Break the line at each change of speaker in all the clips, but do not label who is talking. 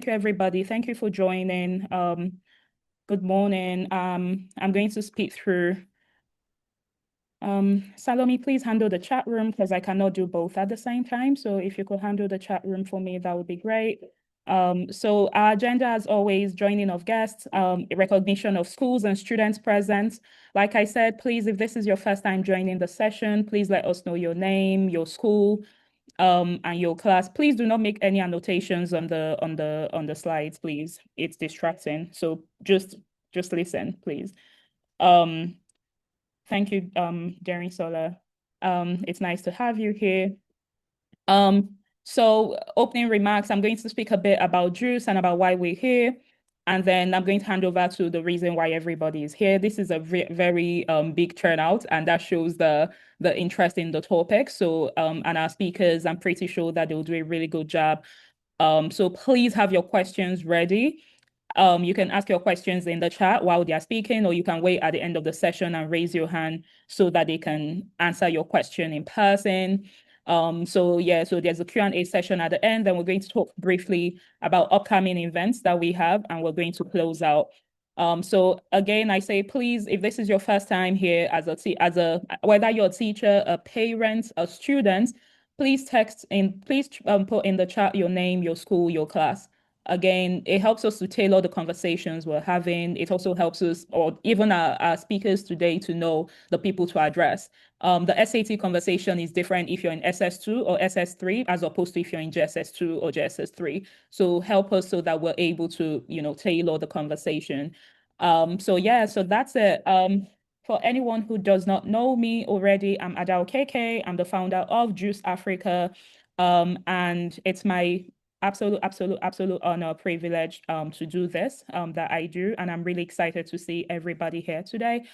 Thank you, everybody. Thank you for joining. Good morning. I'm going to speak through. Salome, please handle the chat room because I cannot do both at the same time. So if you could handle the chat room for me, that would be great. So our agenda, as always, joining of guests, recognition of schools and students present. Like I said, please, if this is your first time joining the session, please let us know your name, your school, and your class. Please do not make any annotations on the slides, please. It's distracting. So just listen, please. Thank you, Jerry Sola. It's nice to have you here. So opening remarks, I'm going to speak a bit about JuCE and about why we're here. And then I'm going to hand over to the reason why everybody is here. This is a very big turnout, and that shows the interest in the topic. So and our speakers, I'm pretty sure that they'll do a really good job. So please have your questions ready. You can ask your questions in the chat while they're speaking, or you can wait at the end of the session and raise your hand so that they can answer your question in person. So there's a Q&A session at the end, and we're going to talk briefly about upcoming events that we have, and we're going to close out. So again, I say, please, if this is your first time here whether you're a teacher, a parent, a student, please put in the chat your name, your school, your class. Again, it helps us to tailor the conversations we're having. It also helps us, or even our speakers today, to know the people to address. The SAT conversation is different if you're in SS2 or SS3, as opposed to if you're in JSS2 or JSS3. So help us so that we're able to, tailor the conversation. So that's it. For anyone who does not know me already, I'm Adao KK. I'm the founder of JuCE Africa. And it's my absolute honor, privilege to do this that I do. And I'm really excited to see everybody here today.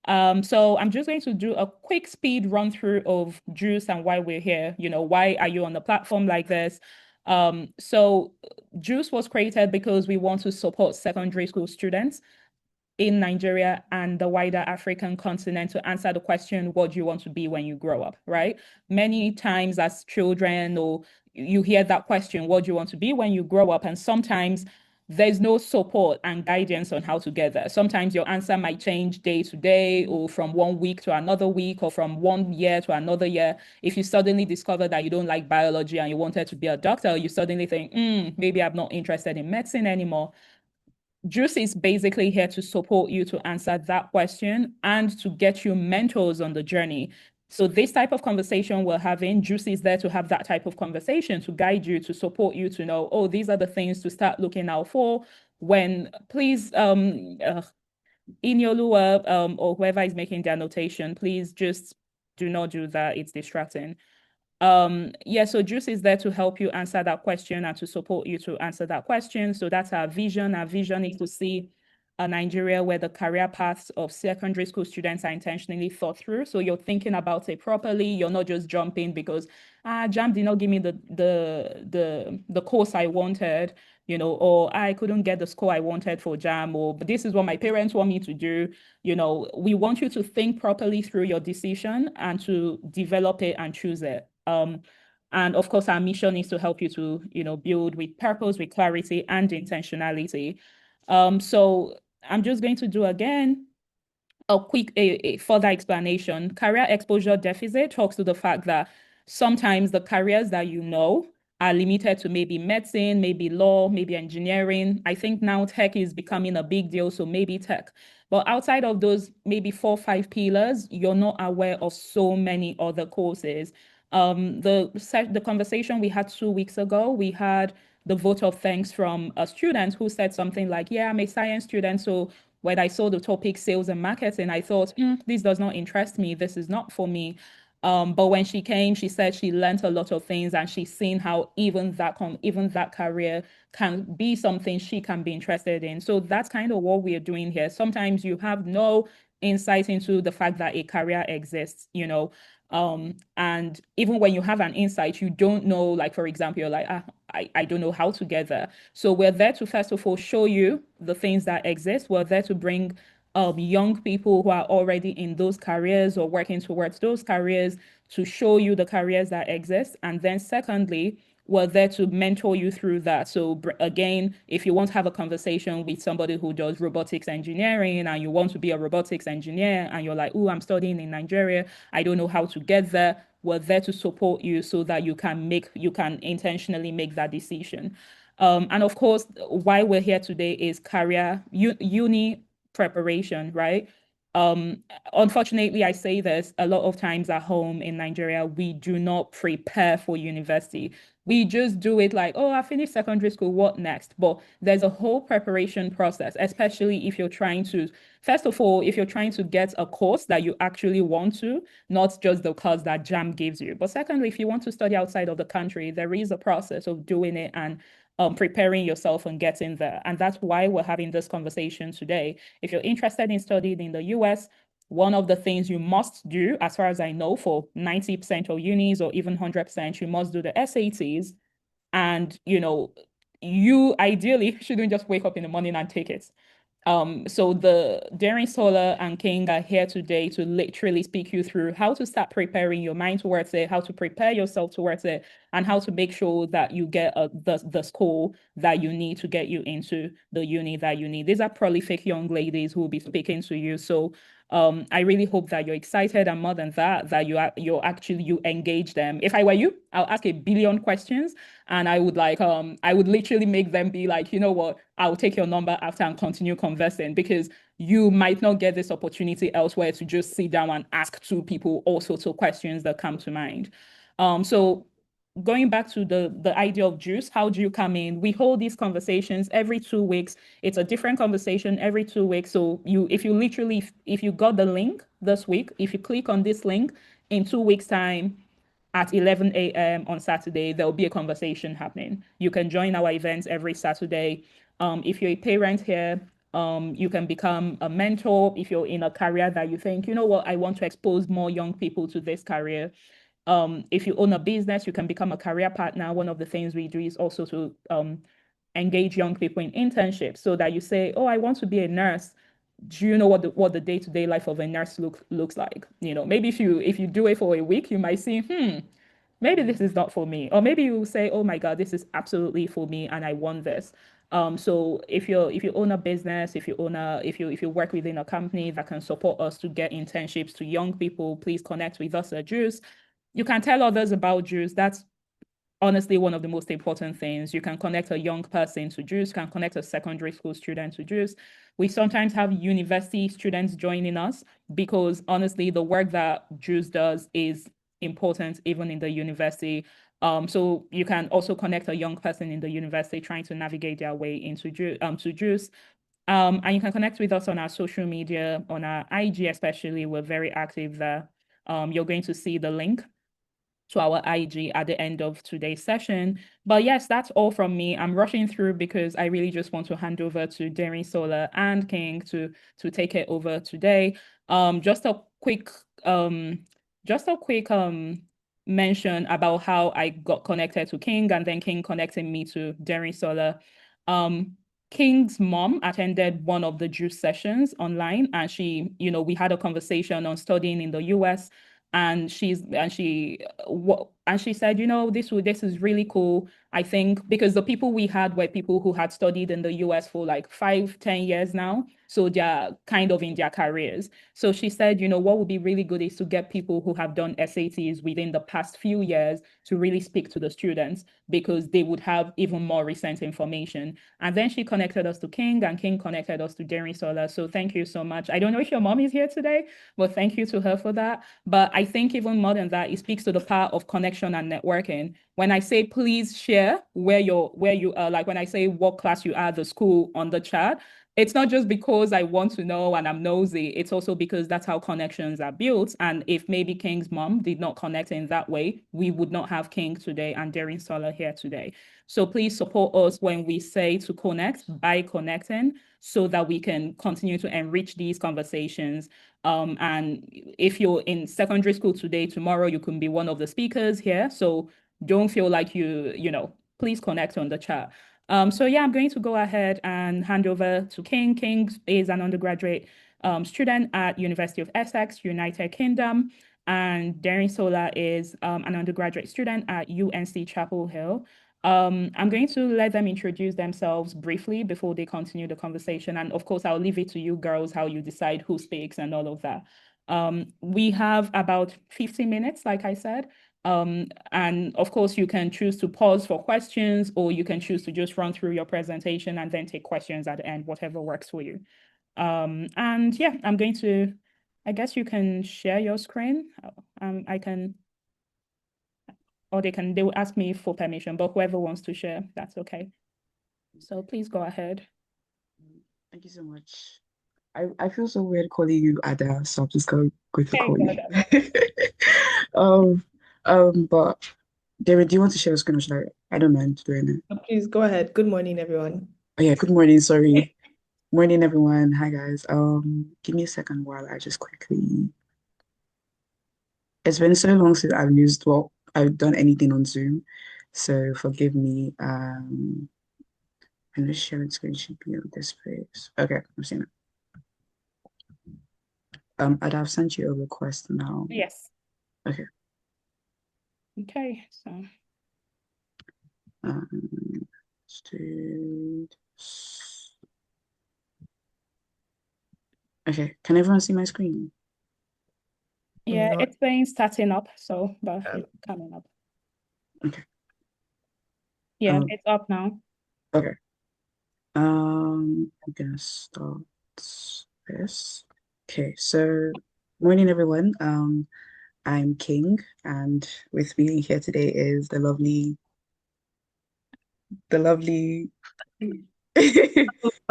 So I'm just going to do a quick speed run through of JuCE and why we're here. Why are you on the platform like this? So JuCE was created because we want to support secondary school students in Nigeria and the wider African continent to answer the question, what do you want to be when you grow up, right? Many times as children, or you hear that question, what do you want to be when you grow up? And sometimes there's no support and guidance on how to get there. Sometimes your answer might change day to day, or from one week to another week, or from one year to another year. If you suddenly discover that you don't like biology and you wanted to be a doctor, you suddenly think, maybe I'm not interested in medicine anymore. JuCE is basically here to support you to answer that question and to get you mentors on the journey. So this type of conversation we're having, JuCE is there to have that type of conversation, to guide you, to support you, to know, oh, these are the things to start looking out for. When please, Inyolua, or whoever is making the annotation, please just do not do that. It's distracting. So JuCE is there to help you answer that question and to support you to answer that question. So that's our vision. Our vision is to see a Nigeria where the career paths of secondary school students are intentionally thought through. So you're thinking about it properly. You're not just jumping because JAMB did not give me the course I wanted, or I couldn't get the score I wanted for JAMB, or but this is what my parents want me to do. We want you to think properly through your decision and to develop it and choose it. And of course, our mission is to help you to, build with purpose, with clarity, and intentionality. So I'm just going to do again a quick a further explanation. Career exposure deficit talks to the fact that sometimes the careers that are limited to maybe medicine, maybe law, maybe engineering. I think now tech is becoming a big deal, so maybe tech. But outside of those maybe 4 or 5 pillars, you're not aware of so many other courses. The conversation we had 2 weeks ago, we had the vote of thanks from a student who said something like, yeah, I'm a science student. So when I saw the topic sales and marketing, I thought, this does not interest me. This is not for me. But when she came, she said she learned a lot of things, and she's seen how even that career can be something she can be interested in. So that's kind of what we're doing here. Sometimes you have no insight into the fact that a career exists, and even when you have an insight, you don't know, like, for example, you're like, I don't know how to get there. So we're there to, first of all, show you the things that exist. We're there to bring young people who are already in those careers or working towards those careers to show you the careers that exist. And then secondly, we're there to mentor you through that. So again, if you want to have a conversation with somebody who does robotics engineering and you want to be a robotics engineer and you're like, oh, I'm studying in Nigeria, I don't know how to get there, we're there to support you so that you can intentionally make that decision. And of course, why we're here today is uni preparation, right? Um, Unfortunately, I say this a lot of times at home in Nigeria, we do not prepare for university. We just do it like, oh, I finished secondary school, what next? But there's a whole preparation process, especially if you're trying to, first of all, if you're trying to get a course that you actually want to, not just the course that JAM gives you. But secondly, if you want to study outside of the country, there is a process of doing it and preparing yourself and getting there. And that's why we're having this conversation today. If you're interested in studying in the US, one of the things you must do, as far as I know, for 90% of unis or even 100%, you must do the SATs. And, you ideally shouldn't just wake up in the morning and take it. So the Daring Solar and King are here today to literally speak you through how to start preparing your mind towards it, how to prepare yourself towards it, and how to make sure that you get the school that you need to get you into the uni that you need. These are prolific young ladies who will be speaking to you. So I really hope that you're excited, and more than that, that you engage them. If I were you, I'll ask a billion questions, and I would literally make them be like, you know what, I'll take your number after and continue conversing, because you might not get this opportunity elsewhere to just sit down and ask two people all sorts of questions that come to mind. So going back to the idea of JuCE, how do you come in? We hold these conversations every 2 weeks. It's a different conversation every 2 weeks. So if you got the link this week, if you click on this link in 2 weeks' time at 11 a.m. on Saturday, there'll be a conversation happening. You can join our events every Saturday. If you're a parent here, you can become a mentor if you're in a career that you think, you know what, I want to expose more young people to this career. If you own a business, you can become a career partner. One of the things we do is also to engage young people in internships so that you say, oh, I want to be a nurse. Do you know what the day-to-day life of a nurse looks like? Maybe if you do it for a week, you might see, maybe this is not for me. Or maybe you say, oh my God, this is absolutely for me and I want this. So if you own a business, if you work within a company that can support us to get internships to young people, please connect with us at JuCE. You can tell others about JuCE. That's honestly one of the most important things. You can connect a young person to JuCE, can connect a secondary school student to JuCE. We sometimes have university students joining us because honestly, the work that JuCE does is important even in the university. So you can also connect a young person in the university trying to navigate their way into to JuCE. And you can connect with us on our social media, on our IG especially. We're very active there. You're going to see the link to our IG at the end of today's session. But yes, that's all from me. I'm rushing through because I really just want to hand over to Daring Solar and King to take it over today. Um, just a quick um just a quick mention about how I got connected to King and then King connecting me to Daring Solar. Um, King's mom attended one of the JuCE sessions online, and we had a conversation on studying in the US, and she said, this is really cool. I think because the people we had were people who had studied in the US for like 5, 10 years now, so they're kind of in their careers. So she said, what would be really good is to get people who have done SATs within the past few years to really speak to the students because they would have even more recent information. And then she connected us to King, and King connected us to Daring Solar. So thank you so much. I don't know if your mom is here today, but thank you to her for that. But I think even more than that, it speaks to the power of connection and networking. When I say please share where you are, like when I say what class you are at the school on the chat, it's not just because I want to know and I'm nosy. It's also because that's how connections are built. And if maybe King's mom did not connect in that way, we would not have King today and Daring Solar here today. So please support us when we say to connect by connecting so that we can continue to enrich these conversations. And if you're in secondary school today, tomorrow you can be one of the speakers here. So don't feel like please connect on the chat. So yeah, I'm going to go ahead and hand over to King. King is an undergraduate student at University of Essex, United Kingdom. and Darren Sola is an undergraduate student at UNC Chapel Hill. I'm going to let them introduce themselves briefly before they continue the conversation. And of course, I'll leave it to you girls how you decide who speaks and all of that. We have about 50 minutes, like I said. And of course, you can choose to pause for questions, or you can choose to just run through your presentation and then take questions at the end, whatever works for you. And yeah, I guess you can share your screen. I can, or they will ask me for permission, but whoever wants to share, that's okay. So please go ahead.
Thank you so much. I feel so weird calling you Ada, so I'm just going to
Hey,
call you.
God.
Um, but David, do you want to share a screen or should I? I don't mind doing it.
Please go ahead. Good morning, everyone.
Oh yeah, good morning. Sorry. Morning, everyone. Hi guys. Give me a second while I just quickly. It's been so long since I've done anything on Zoom, so forgive me. And the sharing screen should be on this place. Okay, I'm seeing it. I've sent you a request now.
Yes.
Okay.
Okay, so
Okay, can everyone see my screen?
yeah,
Not
it's saying starting up, so but it's coming up.
Okay.
Yeah, it's up now.
Okay. I'm gonna start this. Okay, so morning everyone. I'm King, and with me here today is the lovely
My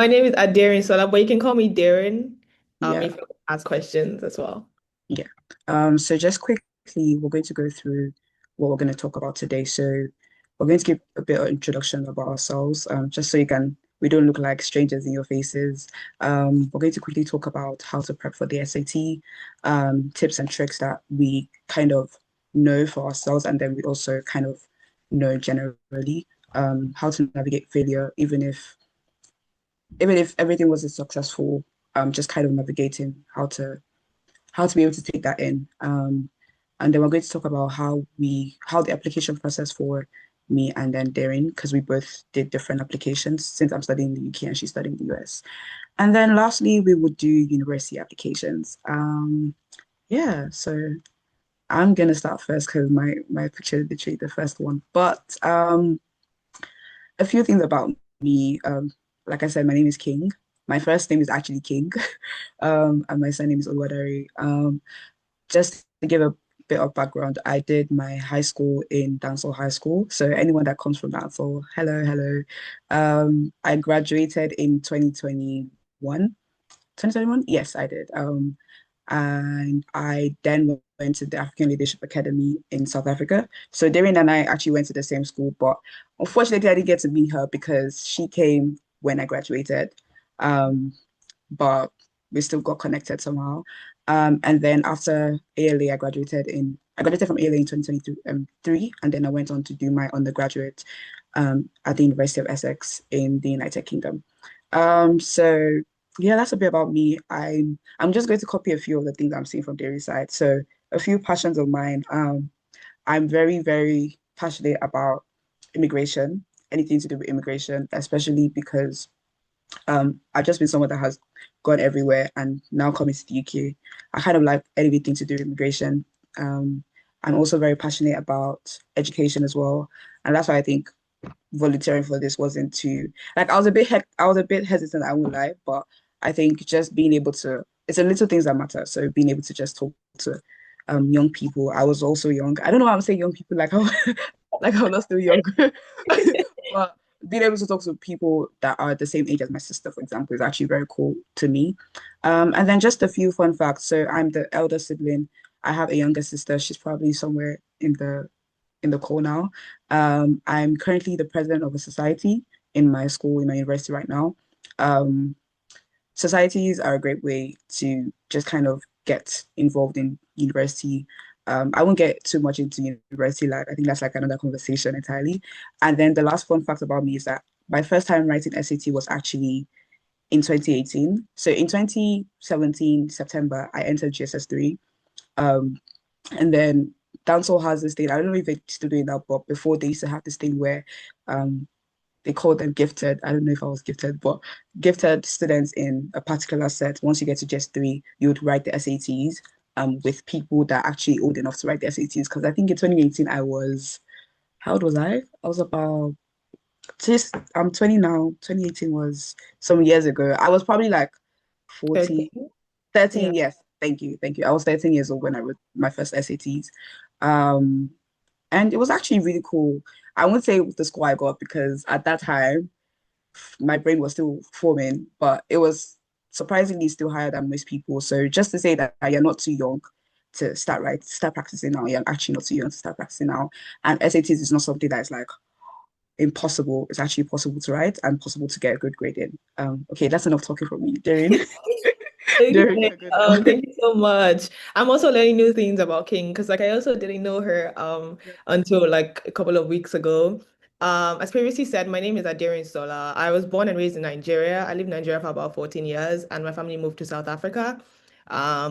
name is Adarian Sola, but you can call me Darren.
Yeah.
If you ask questions as well.
Yeah. So just quickly, we're going to go through what we're going to talk about today. So we're going to give a bit of introduction about ourselves, just so we don't look like strangers in your faces. We're going to quickly talk about how to prep for the SAT, tips and tricks that we kind of know for ourselves, and then we also kind of know generally, how to navigate failure, even if everything wasn't successful, just kind of navigating how to be able to take that in. And then we're going to talk about how the application process for me and then Darren, because we both did different applications since I'm studying in the UK and she's studying in the US. And then lastly, we would do university applications. Yeah, so I'm gonna start first because my picture is literally the first one. But a few things about me. Like I said, my name is King. My first name is actually King, and my surname is Oluwadari. Just to give a bit of background, I did my high school in Dancehall High School. So anyone that comes from Dancehall, hello, hello. I graduated in 2021. 2021? Yes, I did. And I then went to the African Leadership Academy in South Africa. So Darren and I actually went to the same school, but unfortunately I didn't get to meet her because she came when I graduated. Um, but we still got connected somehow. And then after ALA, I graduated from ALA in 2023, and then I went on to do my undergraduate at the University of Essex in the United Kingdom. So yeah, that's a bit about me. I'm just going to copy a few of the things I'm seeing from Dairy's side. So a few passions of mine. I'm very, very passionate about immigration, anything to do with immigration, especially because I've just been someone that has gone everywhere and now coming to the UK. I kind of like anything to do with immigration. Um, I'm also very passionate about education as well, and that's why I think volunteering for this wasn't too like I was a bit hesitant, I won't lie, but I think just being able to it's the little things that matter. So being able to just talk to young people. I was also young. I don't know why I'm saying young people like how like I'm not still young. But being able to talk to people that are the same age as my sister, for example, is actually very cool to me. And then just a few fun facts. So I'm the elder sibling. I have a younger sister. She's probably somewhere in the call now. I'm currently the president of a society in my school, in my university right now. Um, Societies are a great way to just kind of get involved in university. I won't get too much into university life. I think that's like another conversation entirely. And then the last fun fact about me is that my first time writing SAT was actually in 2018. So in 2017, September, I entered GSS 3. Um, And then Dancehall has this thing. I don't know if they're still doing that, but before they used to have this thing where they call them gifted. I don't know if I was gifted, but gifted students in a particular set. Once you get to just three, you would write the SATs with people that are actually old enough to write the SATs. Because I think in 2018 I was, how old was I? I was about just I'm 20 now. 2018 was some years ago. I was probably like 14,
13. Yeah.
13. Yes, thank you, thank you. I was 13 years old when I wrote my first SATs. Um, and it was actually really cool. I won't say it was the score I got because at that time my brain was still forming, but it was surprisingly still higher than most people. So just to say that you're not too young to start practicing now. You're actually not too young to start practicing now. And SATs is not something that's like impossible. It's actually possible to write and possible to get a good grade in. Okay, that's enough talking from me. Darren, Darren,
Okay.
you're good now.
Thank you so much. I'm also learning new things about King because like I also didn't know her until like a couple of weeks ago. As previously said, my name is Adirin Sola. I was born and raised in Nigeria. I lived in Nigeria for about 14 years and my family moved to South Africa,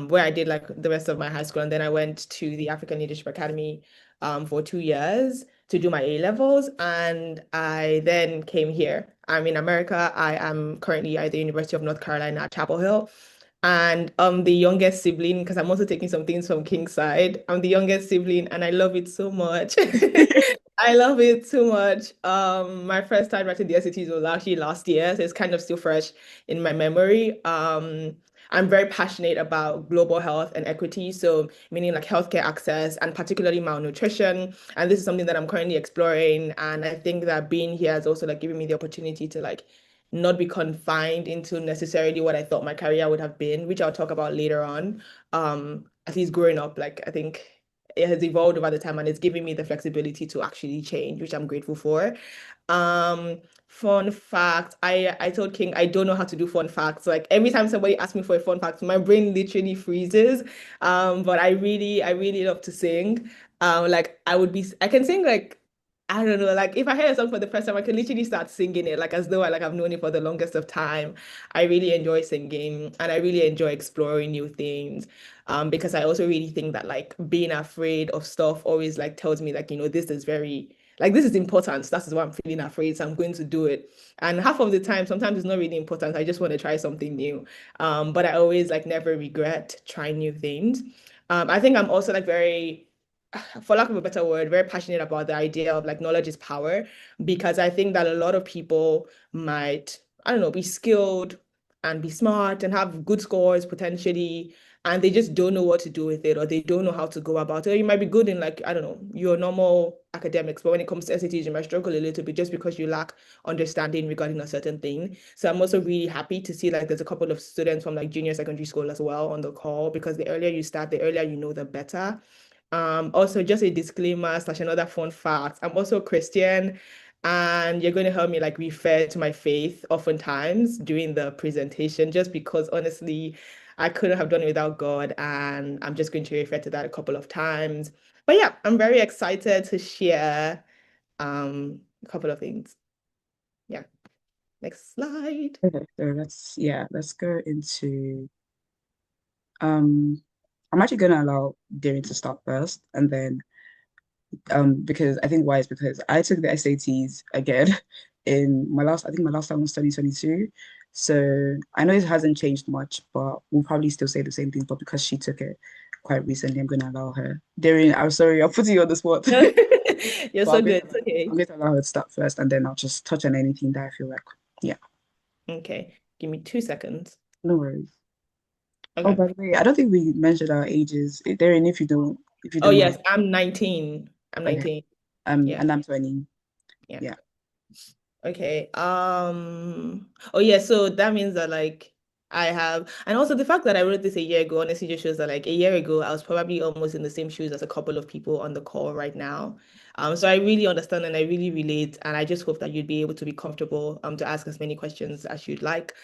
where I did like the rest of my high school. And then I went to the African Leadership Academy for 2 years to do my A levels. And I then came here. I'm in America. I am currently at the University of North Carolina at Chapel Hill. And I'm the youngest sibling because I'm also taking some things from King's side. I'm the youngest sibling and I love it so much. I love it too much. My first time writing the SATs was actually last year, so it's kind of still fresh in my memory. I'm very passionate about global health and equity, so meaning like healthcare access and particularly malnutrition. And this is something that I'm currently exploring. And I think that being here has also like given me the opportunity to like not be confined into necessarily what I thought my career would have been, which I'll talk about later on. At least growing up, like I think it has evolved over the time and it's giving me the flexibility to actually change, which I'm grateful for. Fun fact, I told King I don't know how to do fun facts. Like every time somebody asks me for a fun fact, my brain literally freezes. But I really love to sing. Like I can sing like I don't know, like if I hear a song for the first time, I can literally start singing it like as though I've known it for the longest of time. I really enjoy singing and I really enjoy exploring new things. Because I also really think that like being afraid of stuff always like tells me like, this is very like this is important. That is why I'm feeling afraid. So I'm going to do it. And half of the time, sometimes it's not really important. I just want to try something new. But I always like never regret trying new things. I think I'm also like very for lack of a better word, very passionate about the idea of like knowledge is power because I think that a lot of people might, I don't know, be skilled and be smart and have good scores potentially, and they just don't know what to do with it or they don't know how to go about it. Or you might be good in like, I don't know, your normal academics, but when it comes to SATs, you might struggle a little bit just because you lack understanding regarding a certain thing. So I'm also really happy to see like there's a couple of students from like junior secondary school as well on the call because the earlier you start, the earlier you know the better. Also just a disclaimer slash another fun fact. I'm also Christian, and you're going to help me like refer to my faith oftentimes during the presentation, just because honestly, I couldn't have done it without God, and I'm just going to refer to that a couple of times. But yeah, I'm very excited to share a couple of things. Yeah, next slide.
Okay, so let's go into I'm actually gonna allow Darren to start first and then because I think why is because I took the SATs again in I think my last time was 2022. So I know it hasn't changed much, but we'll probably still say the same thing. But because she took it quite recently, I'm gonna allow her. Darren, I'm sorry, I'll put you on the spot.
You're
But
so good. It's
I'm
okay.
going to allow her to start first and then I'll just touch on anything that I feel like. Yeah,
Okay, give me 2 seconds.
no worries. Oh,
Okay.
by the way, I don't think we mentioned our ages. Darren, if you
Oh
don't
yes,
mind.
I'm 19. I'm
Okay.
19. Yeah.
And I'm 20.
Yeah.
Yeah.
Okay. Oh yeah, so that means that like I have and also the fact that I wrote this a year ago honestly just shows that like a year ago I was probably almost in the same shoes as a couple of people on the call right now. So I really understand and I really relate and I just hope that you'd be able to be comfortable to ask as many questions as you'd like.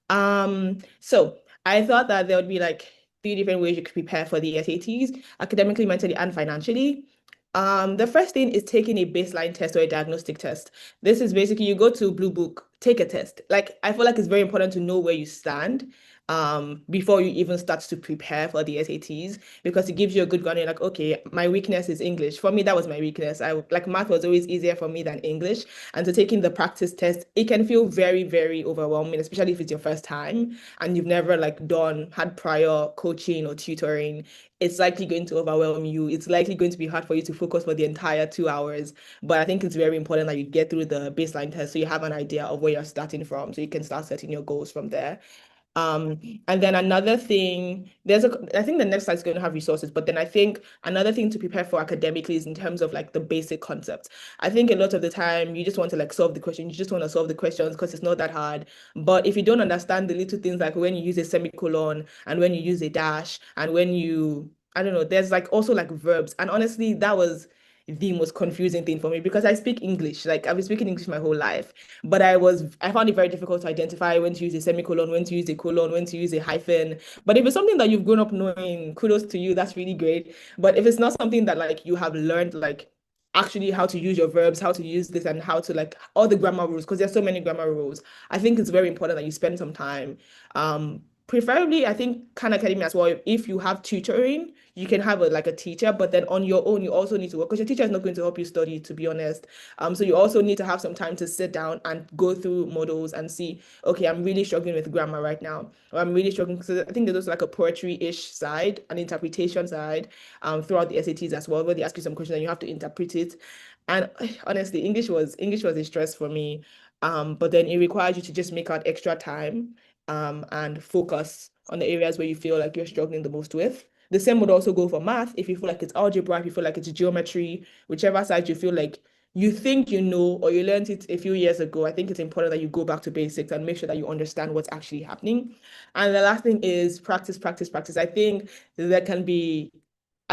So I thought that there would be like three different ways you could prepare for the SATs, academically, mentally, and financially. The first thing is taking a baseline test or a diagnostic test. This is basically you go to Blue Book take a test. Like I feel like it's very important to know where you stand before you even start to prepare for the SATs because it gives you a good grounding. Like, okay, my weakness is English. For me, that was my weakness. I like math was always easier for me than English. And so taking the practice test, it can feel very, very overwhelming, especially if it's your first time and you've never like had prior coaching or tutoring. It's likely going to overwhelm you. It's likely going to be hard for you to focus for the entire 2 hours. But I think it's very important that you get through the baseline test so you have an idea of where you're starting from, so you can start setting your goals from there. Um, and then another thing, I think the next slide is going to have resources, but then I think another thing to prepare for academically is in terms of like the basic concepts. I think a lot of the time you just want to like solve the question, you just want to solve the questions because it's not that hard. But if you don't understand the little things like when you use a semicolon and when you use a dash and when you, I don't know, there's like also like verbs. And honestly, that was the most confusing thing for me because I speak English. Like I've been speaking English my whole life. But I found it very difficult to identify when to use a semicolon, when to use a colon, when to use a hyphen. But if it's something that you've grown up knowing, kudos to you, that's really great. But if it's not something that like you have learned, like actually how to use your verbs, how to use this, and how to like all the grammar rules, because there's so many grammar rules, I think it's very important that you spend some time. Preferably, I think Khan Academy as well. If you have tutoring, you can have like a teacher, but then on your own, you also need to work because your teacher is not going to help you study, to be honest. So you also need to have some time to sit down and go through models and see, okay, I'm really struggling with grammar right now. Or I'm really struggling because I think there's also like a poetry-ish side, an interpretation side, throughout the SATs as well, where they ask you some questions and you have to interpret it. And honestly, English was a stress for me. But then it requires you to just make out extra time, and focus on the areas where you feel like you're struggling the most with. The same would also go for math. If you feel like it's algebra, if you feel like it's geometry, whichever side you feel like you think you know or you learned it a few years ago, I think it's important that you go back to basics and make sure that you understand what's actually happening. And the last thing is practice, practice, practice. I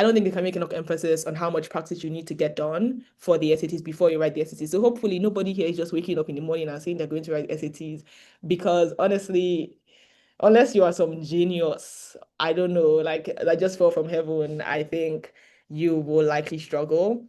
don't think they can make enough emphasis on how much practice you need to get done for the SATs before you write the SATs. So hopefully nobody here is just waking up in the morning and saying they're going to write SATs because honestly, unless you are some genius, I don't know, like that just fell from heaven, I think you will likely struggle.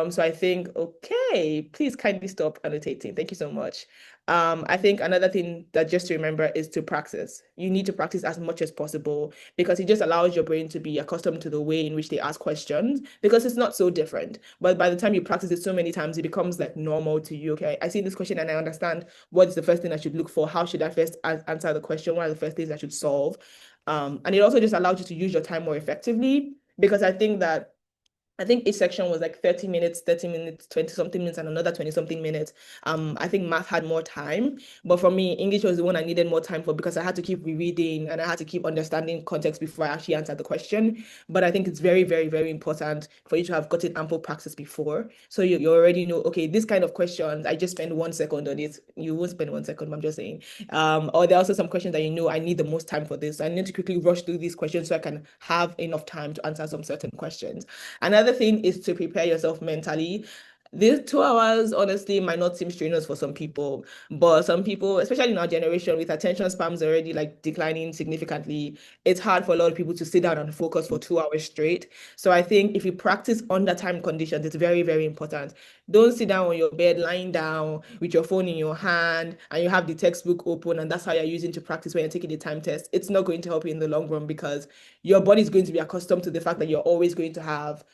So I think, okay, please kindly stop annotating. Thank you so much. I think another thing that just to remember is to practice. You need to practice as much as possible because it just allows your brain to be accustomed to the way in which they ask questions because it's not so different. But by the time you practice it so many times, it becomes like normal to you. Okay, I see this question and I understand what is the first thing I should look for? How should I first answer the question? What are the first things I should solve? And it also just allows you to use your time more effectively because I think each section was like 30 minutes, 20 something minutes, and another 20 something minutes. I think math had more time, but for me, English was the one I needed more time for because I had to keep rereading and I had to keep understanding context before I actually answered the question. But I think it's very, very, very important for you to have gotten ample practice before. So you already know, okay, this kind of questions, I just spend 1 second on it. You won't spend 1 second, I'm just saying. Or there are also some questions that you know I need the most time for this. I need to quickly rush through these questions so I can have enough time to answer some certain questions. Another thing is to prepare yourself mentally. These 2 hours, honestly, might not seem strenuous for some people, but some people, especially in our generation, with attention spans already like declining significantly, it's hard for a lot of people to sit down and focus for 2 hours straight. So I think if you practice under time conditions, it's very, very important. Don't sit down on your bed, lying down with your phone in your hand, and you have the textbook open, and that's how you're using to practice when you're taking the time test. It's not going to help you in the long run because your body is going to be accustomed to the fact that you're always going to have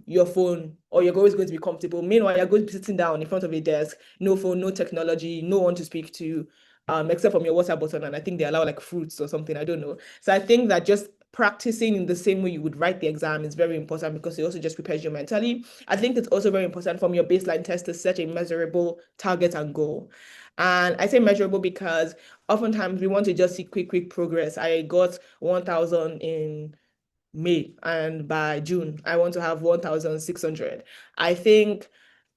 your phone or you're always going to be comfortable. Meanwhile, you're going to be sitting down in front of a desk, no phone, no technology, no one to speak to, except from your WhatsApp button. And I think they allow like fruits or something. I don't know. So I think that just practicing in the same way you would write the exam is very important because it also just prepares you mentally. I think it's also very important from your baseline test to set a measurable target and goal. And I say measurable because oftentimes we want to just see quick progress. I got 1,000 in May, and by June, I want to have 1,600. I think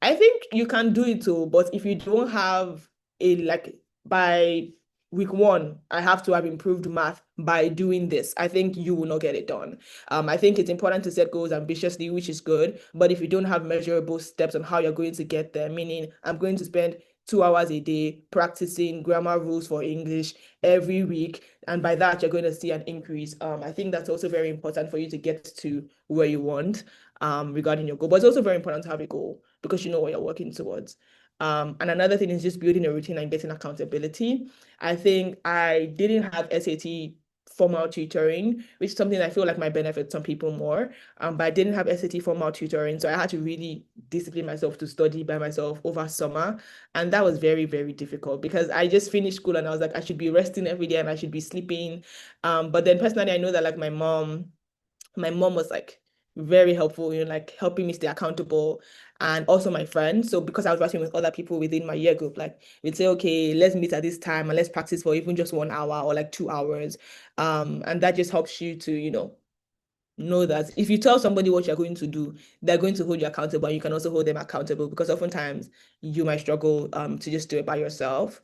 I think you can do it too, but if you don't have a like by week one, I have to have improved math by doing this. I think you will not get it done. I think it's important to set goals ambitiously, which is good, but if you don't have measurable steps on how you're going to get there, meaning I'm going to spend 2 hours a day practicing grammar rules for English every week, and by that you're going to see an increase. I think that's also very important for you to get to where you want regarding your goal, but it's also very important to have a goal because you know what you're working towards. And another thing is just building a routine and getting accountability. I think I didn't have SAT formal tutoring, which is something I feel like might benefit some people more. But I didn't have SAT formal tutoring, so I had to really discipline myself to study by myself over summer. And that was very, very difficult because I just finished school and I was like, I should be resting every day and I should be sleeping. But then personally, I know that like my mom was like very helpful, like helping me stay accountable, and also my friends. So because I was working with other people within my year group, like we'd say, okay, let's meet at this time and let's practice for even just 1 hour or like 2 hours. And that just helps you to, know that if you tell somebody what you're going to do, they're going to hold you accountable, and you can also hold them accountable because oftentimes you might struggle to just do it by yourself.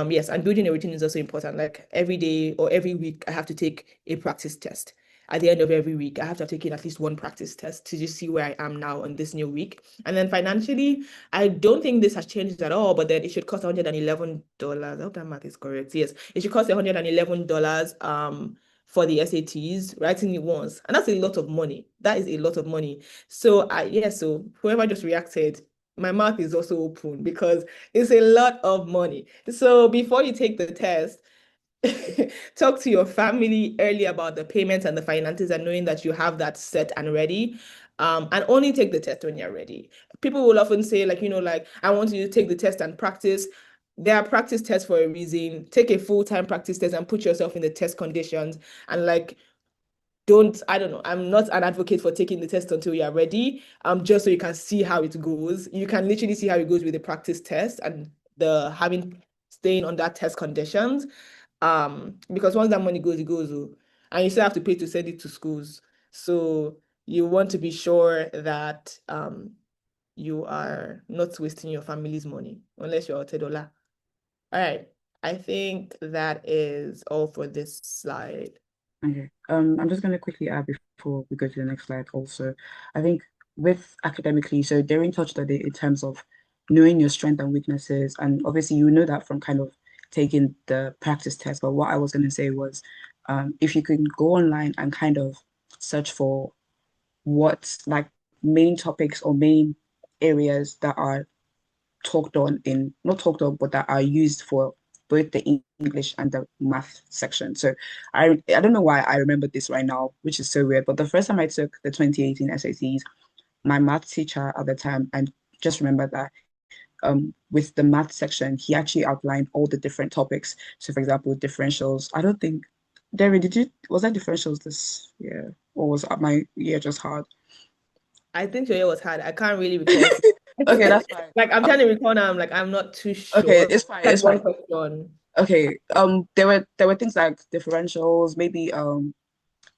Yes, and building a routine is also important. Like every day or every week, I have to take a practice test. At the end of every week, I have to have taken at least one practice test to just see where I am now on this new week. And then financially, I don't think this has changed at all, but then it should cost $111. I hope that math is correct. Yes, it should cost $111 for the SATs, writing it once. And that's a lot of money. That is a lot of money. So so whoever just reacted, my mouth is also open because it's a lot of money. So before you take the test, talk to your family early about the payments and the finances and knowing that you have that set and ready. And only take the test when you're ready. People will often say, like, like, I want you to take the test and practice. There are practice tests for a reason. Take a full-time practice test and put yourself in the test conditions. And like, I don't know, I'm not an advocate for taking the test until you're ready. Just so you can see how it goes. You can literally see how it goes with the practice test and staying on that test conditions. Because once that money goes, it goes, oh, and you still have to pay to send it to schools. So you want to be sure that you are not wasting your family's money unless you're Tedola. All right. I think that is all for this slide.
Okay. I'm just going to quickly add before we go to the next slide also. I think with academically, so Darren touched on it in terms of knowing your strengths and weaknesses. And obviously you know that from kind of taking the practice test. But what I was going to say was if you can go online and kind of search for what like main topics or main areas that are talked on in not talked on, but that are used for both the English and the math section. So I don't know why I remember this right now, which is so weird. But the first time I took the 2018 SATs, my math teacher at the time, and just remember that with the math section, he actually outlined all the different topics. So for example, differentials. I don't think Derry, was that differentials this year? Or was my year just hard?
I think your year was hard. I can't really recall.
Okay, that's fine.
Like I'm trying to recall now. I'm like, I'm not too
Okay,
sure.
it's fine,
Like
it's
one
fine.
question.
Okay. There were things like differentials, maybe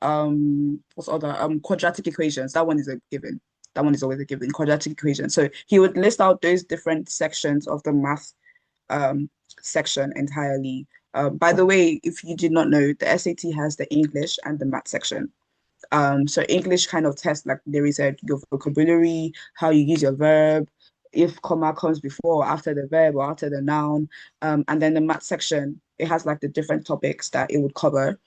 what's other quadratic equations. That one is a given. That one is always a given. Quadratic equation. So he would list out those different sections of the math um section entirely. By the way, if you did not know, the SAT has the English and the math section. So English kind of test like there is your vocabulary, how you use your verb, if comma comes before or after the verb or after the noun. And then the math section, it has like the different topics that it would cover.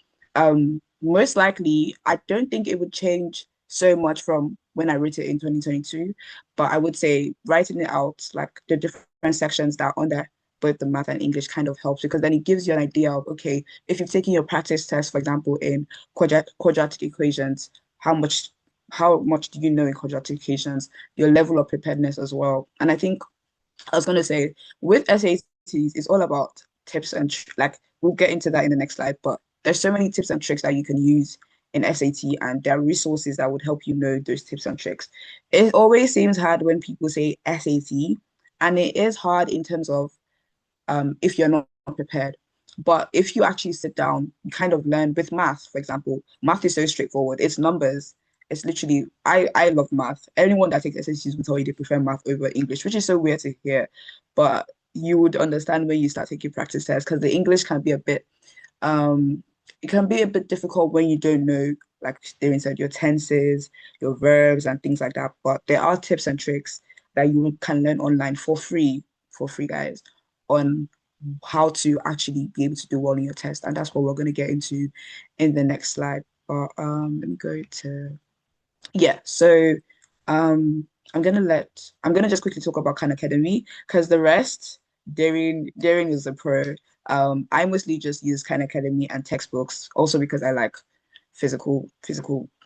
Most likely, I don't think it would change so much from when I wrote it in 2022, but I would say writing it out, like the different sections that are under both the math and English kind of helps because then it gives you an idea of, okay, if you're taking your practice test, for example, in quadratic equations, how much do you know in quadratic equations, your level of preparedness as well. And I think I was going to say with SATs, it's all about tips and like we'll get into that in the next slide, but there's so many tips and tricks that you can use in SAT and there are resources that would help you know those tips and tricks. It always seems hard when people say SAT, and it is hard in terms of if you're not prepared. But if you actually sit down, you kind of learn with math, for example. Math is so straightforward. It's numbers. It's literally, I love math. Anyone that takes SATs will tell you they prefer math over English, which is so weird to hear. But you would understand when you start taking practice tests because the English can be a bit, it can be a bit difficult when you don't know, like they said, your tenses, your verbs, and things like that. But there are tips and tricks that you can learn online for free, guys, on how to actually be able to do well in your test. And that's what we're going to get into in the next slide. But let me go to, yeah. So I'm gonna just quickly talk about Khan Academy because the rest, Daring is a pro. I mostly just use Khan Academy and textbooks, also because I like physical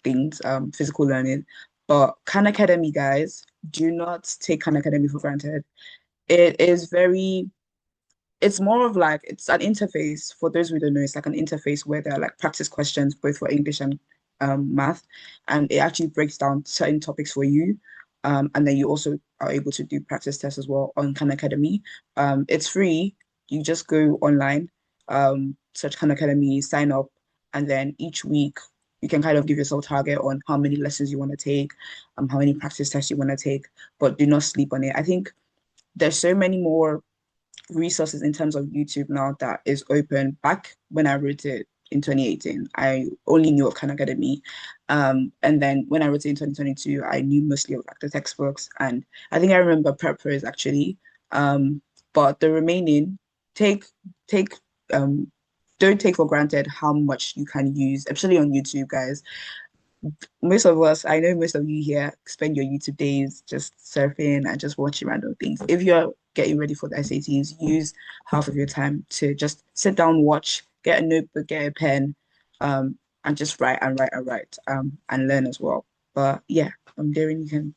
things, physical learning. But Khan Academy, guys, do not take Khan Academy for granted. It is very it's more of like it's an interface for those who don't know. It's like an interface where there are like practice questions both for English and math, and it actually breaks down certain topics for you. And then you also are able to do practice tests as well on Khan Academy. It's free. You just go online, search Khan Academy, sign up, and then each week you can kind of give yourself a target on how many lessons you want to take, how many practice tests you want to take, but do not sleep on it. I think there's so many more resources in terms of YouTube now that is open. Back when I wrote it in 2018, I only knew of Khan Academy. And then when I wrote it in 2022, I knew mostly of like the textbooks. And I think I remember preppers actually. But the remaining, take take don't take for granted how much you can use, especially on YouTube, guys. Most of us, I know most of you here spend your YouTube days just surfing and just watching random things. If you're getting ready for the SATs, use half of your time to just sit down, watch, get a notebook, get a pen, and just write and write and write, and learn as well. But yeah, I'm Darren, you can.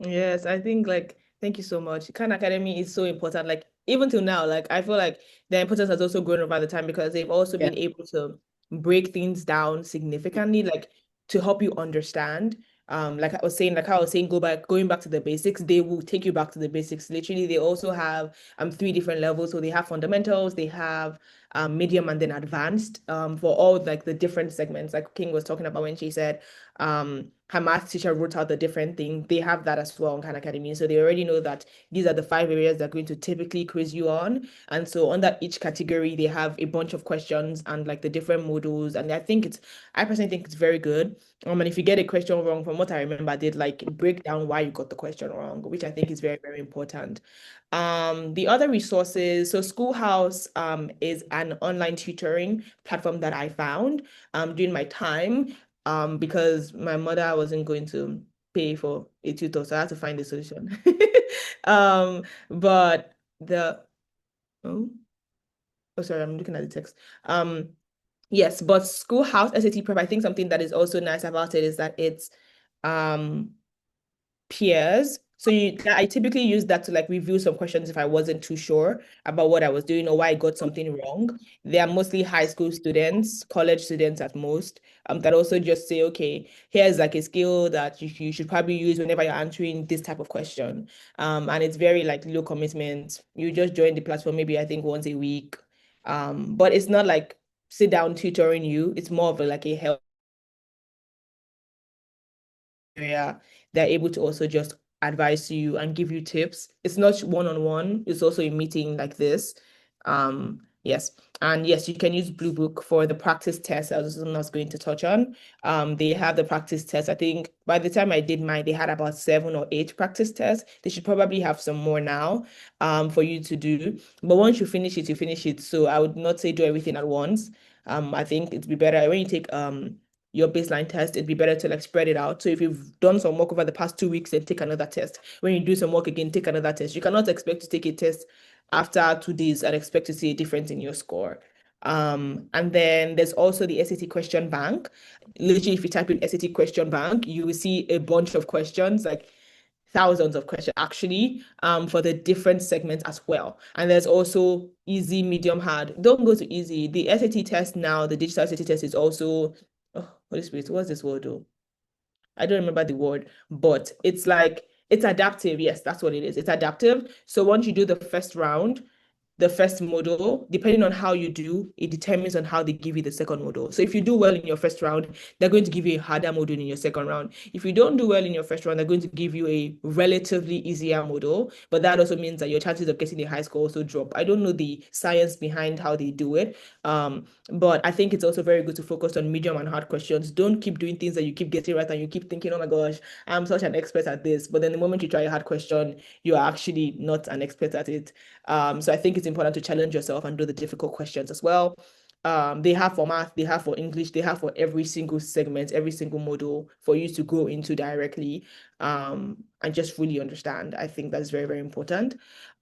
Yes, I think like thank you so much. Khan Academy is so important. Like even till now, like I feel like the importance has also grown over the time because they've also
Yeah.
been able to break things down significantly, like to help you understand. Like I was saying, going back to the basics, they will take you back to the basics. Literally, they also have three different levels. So they have fundamentals, they have medium, and then advanced for all like the different segments, like King was talking about when she said her math teacher wrote out the different thing. They have that as well on Khan Academy. So they already know that these are the 5 areas they're going to typically quiz you on. And so under each category, they have a bunch of questions and like the different modules. And I personally think it's very good. And if you get a question wrong, from what I remember, they'd like break down why you got the question wrong, which I think is very, very important. The other resources, so Schoolhouse is an online tutoring platform that I found during my time because my mother wasn't going to pay for a tutor, so I had to find a solution. But the oh, oh sorry, I'm looking at the text. Yes, but Schoolhouse SAT Prep, I think something that is also nice about it is that it's um peers. So I typically use that to like review some questions if I wasn't too sure about what I was doing or why I got something wrong. They are mostly high school students, college students at most, that also just say, okay, here's like a skill that you should probably use whenever you're answering this type of question. And it's very like low commitment. You just join the platform maybe I think once a week. But it's not like sit down tutoring you. It's more of like a help area, they're able to also just advise you and give you tips. It's not one-on-one, it's also a meeting like this. Yes. And yes, you can use Blue Book for the practice test. I was not going to touch on. They have the practice test. I think by the time I did mine, they had about 7 or 8 practice tests. They should probably have some more now for you to do. But once you finish it, you finish it. So I would not say do everything at once. I think it'd be better when you take your baseline test, it'd be better to like spread it out. So if you've done some work over the past 2 weeks, then take another test. When you do some work again, take another test. You cannot expect to take a test after 2 days and expect to see a difference in your score. And then there's also the SAT question bank. Literally, if you type in SAT question bank, you will see a bunch of questions, like thousands of questions actually, for the different segments as well. And there's also easy, medium, hard. Don't go to easy. The SAT test now, the digital SAT test is also, oh, Holy Spirit, what's this word though? I don't remember the word, but it's like, it's adaptive. Yes, that's what it is. It's adaptive. So once you do the first round, the first model, depending on how you do, it determines on how they give you the second model. So if you do well in your first round, they're going to give you a harder model in your second round. If you don't do well in your first round, they're going to give you a relatively easier model. But that also means that your chances of getting a high score also drop. I don't know the science behind how they do it. But I think it's also very good to focus on medium and hard questions. Don't keep doing things that you keep getting right and you keep thinking, oh my gosh, I'm such an expert at this. But then the moment you try a hard question, you are actually not an expert at it. So I think it's important to challenge yourself and do the difficult questions as well. They have for math, they have for English, they have for every single segment, every single module for you to go into directly, and just really understand. I think that's very, very important.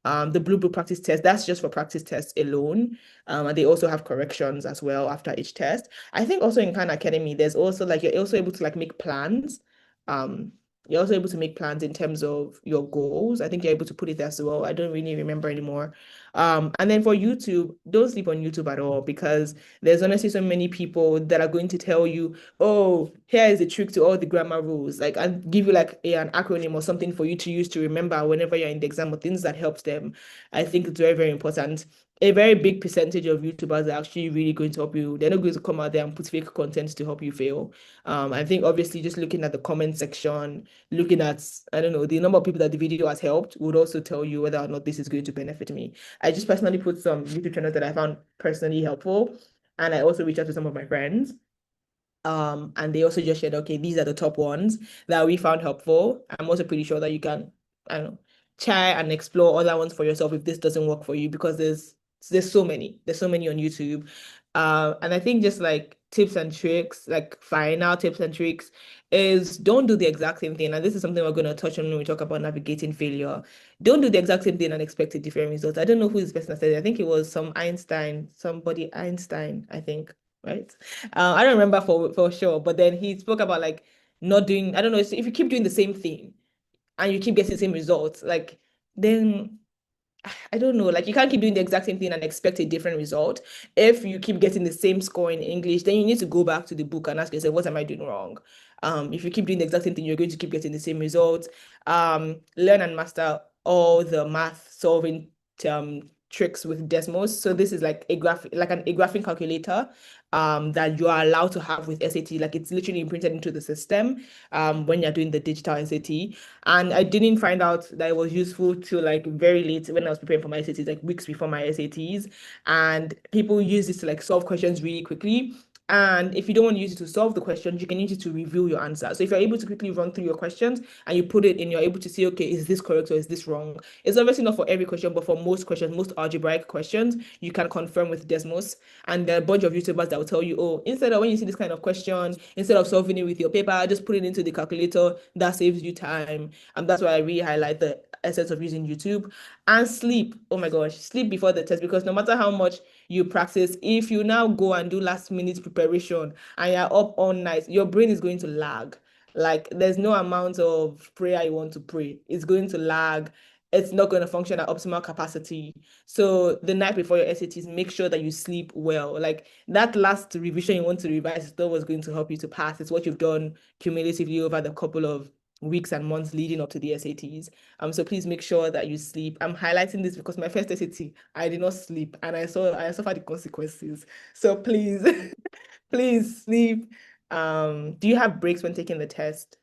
The Blue Book practice test, that's just for practice tests alone. And they also have corrections as well after each test. I think also in Khan Academy, there's also like you're also able to like make plans. Um, you're also able to make plans in terms of your goals. I think you're able to put it there as well. I don't really remember anymore. And then for YouTube, don't sleep on YouTube at all, because there's honestly so many people that are going to tell you, oh, here is the trick to all the grammar rules, like, and give you like an acronym or something for you to use to remember whenever you're in the exam, or things that helps them. I think it's very, very important. A very big percentage of YouTubers are actually really going to help you. They're not going to come out there and put fake content to help you fail. I think obviously just looking at the comment section, looking at, I don't know, the number of people that the video has helped would also tell you whether or not this is going to benefit me. I just personally put some YouTube channels that I found personally helpful. And I also reached out to some of my friends. And they also just shared, okay, these are the top ones that we found helpful. I'm also pretty sure that you can, I don't know, try and explore other ones for yourself if this doesn't work for you, because there's so many. There's so many on YouTube. And I think just like tips and tricks, like final tips and tricks, is don't do the exact same thing. And this is something we're going to touch on when we talk about navigating failure. Don't do the exact same thing and expect a different result. I don't know who this person said it. I think it was somebody Einstein, I think, right? I don't remember for sure, but then he spoke about like not doing, I don't know, if you keep doing the same thing and you keep getting the same results, like then I don't know, like you can't keep doing the exact same thing and expect a different result. If you keep getting the same score in English, then you need to go back to the book and ask yourself, what am I doing wrong? If you keep doing the exact same thing, you're going to keep getting the same results. Learn and master all the math solving tricks with Desmos. So this is like a graph, like a graphing calculator that you are allowed to have with SAT. Like it's literally imprinted into the system when you're doing the digital SAT. And I didn't find out that it was useful till like very late when I was preparing for my SATs, like weeks before my SATs. And people use this to like solve questions really quickly. And if you don't want to use it to solve the questions, you can use it to review your answer. So if you're able to quickly run through your questions and you put it in, you're able to see, okay, is this correct or is this wrong? It's obviously not for every question, but for most questions, most algebraic questions, you can confirm with Desmos. And there are a bunch of YouTubers that will tell you, oh, instead of when you see this kind of question, instead of solving it with your paper, just put it into the calculator. That saves you time. And that's why I really highlight the essence of using YouTube. And sleep. Oh my gosh, sleep before the test, because no matter how much you practice, if you now go and do last minute preparation and you're up all night, your brain is going to lag. Like there's no amount of prayer you want to pray. It's going to lag. It's not going to function at optimal capacity. So the night before your SATs, make sure that you sleep well. Like that last revision you want to revise is not what's going to help you to pass. It's what you've done cumulatively over the couple of weeks and months leading up to the SATs. So please make sure that you sleep. I'm highlighting this because my first SAT, I did not sleep and I suffered the consequences. So please, please sleep. Do you have breaks when taking the test?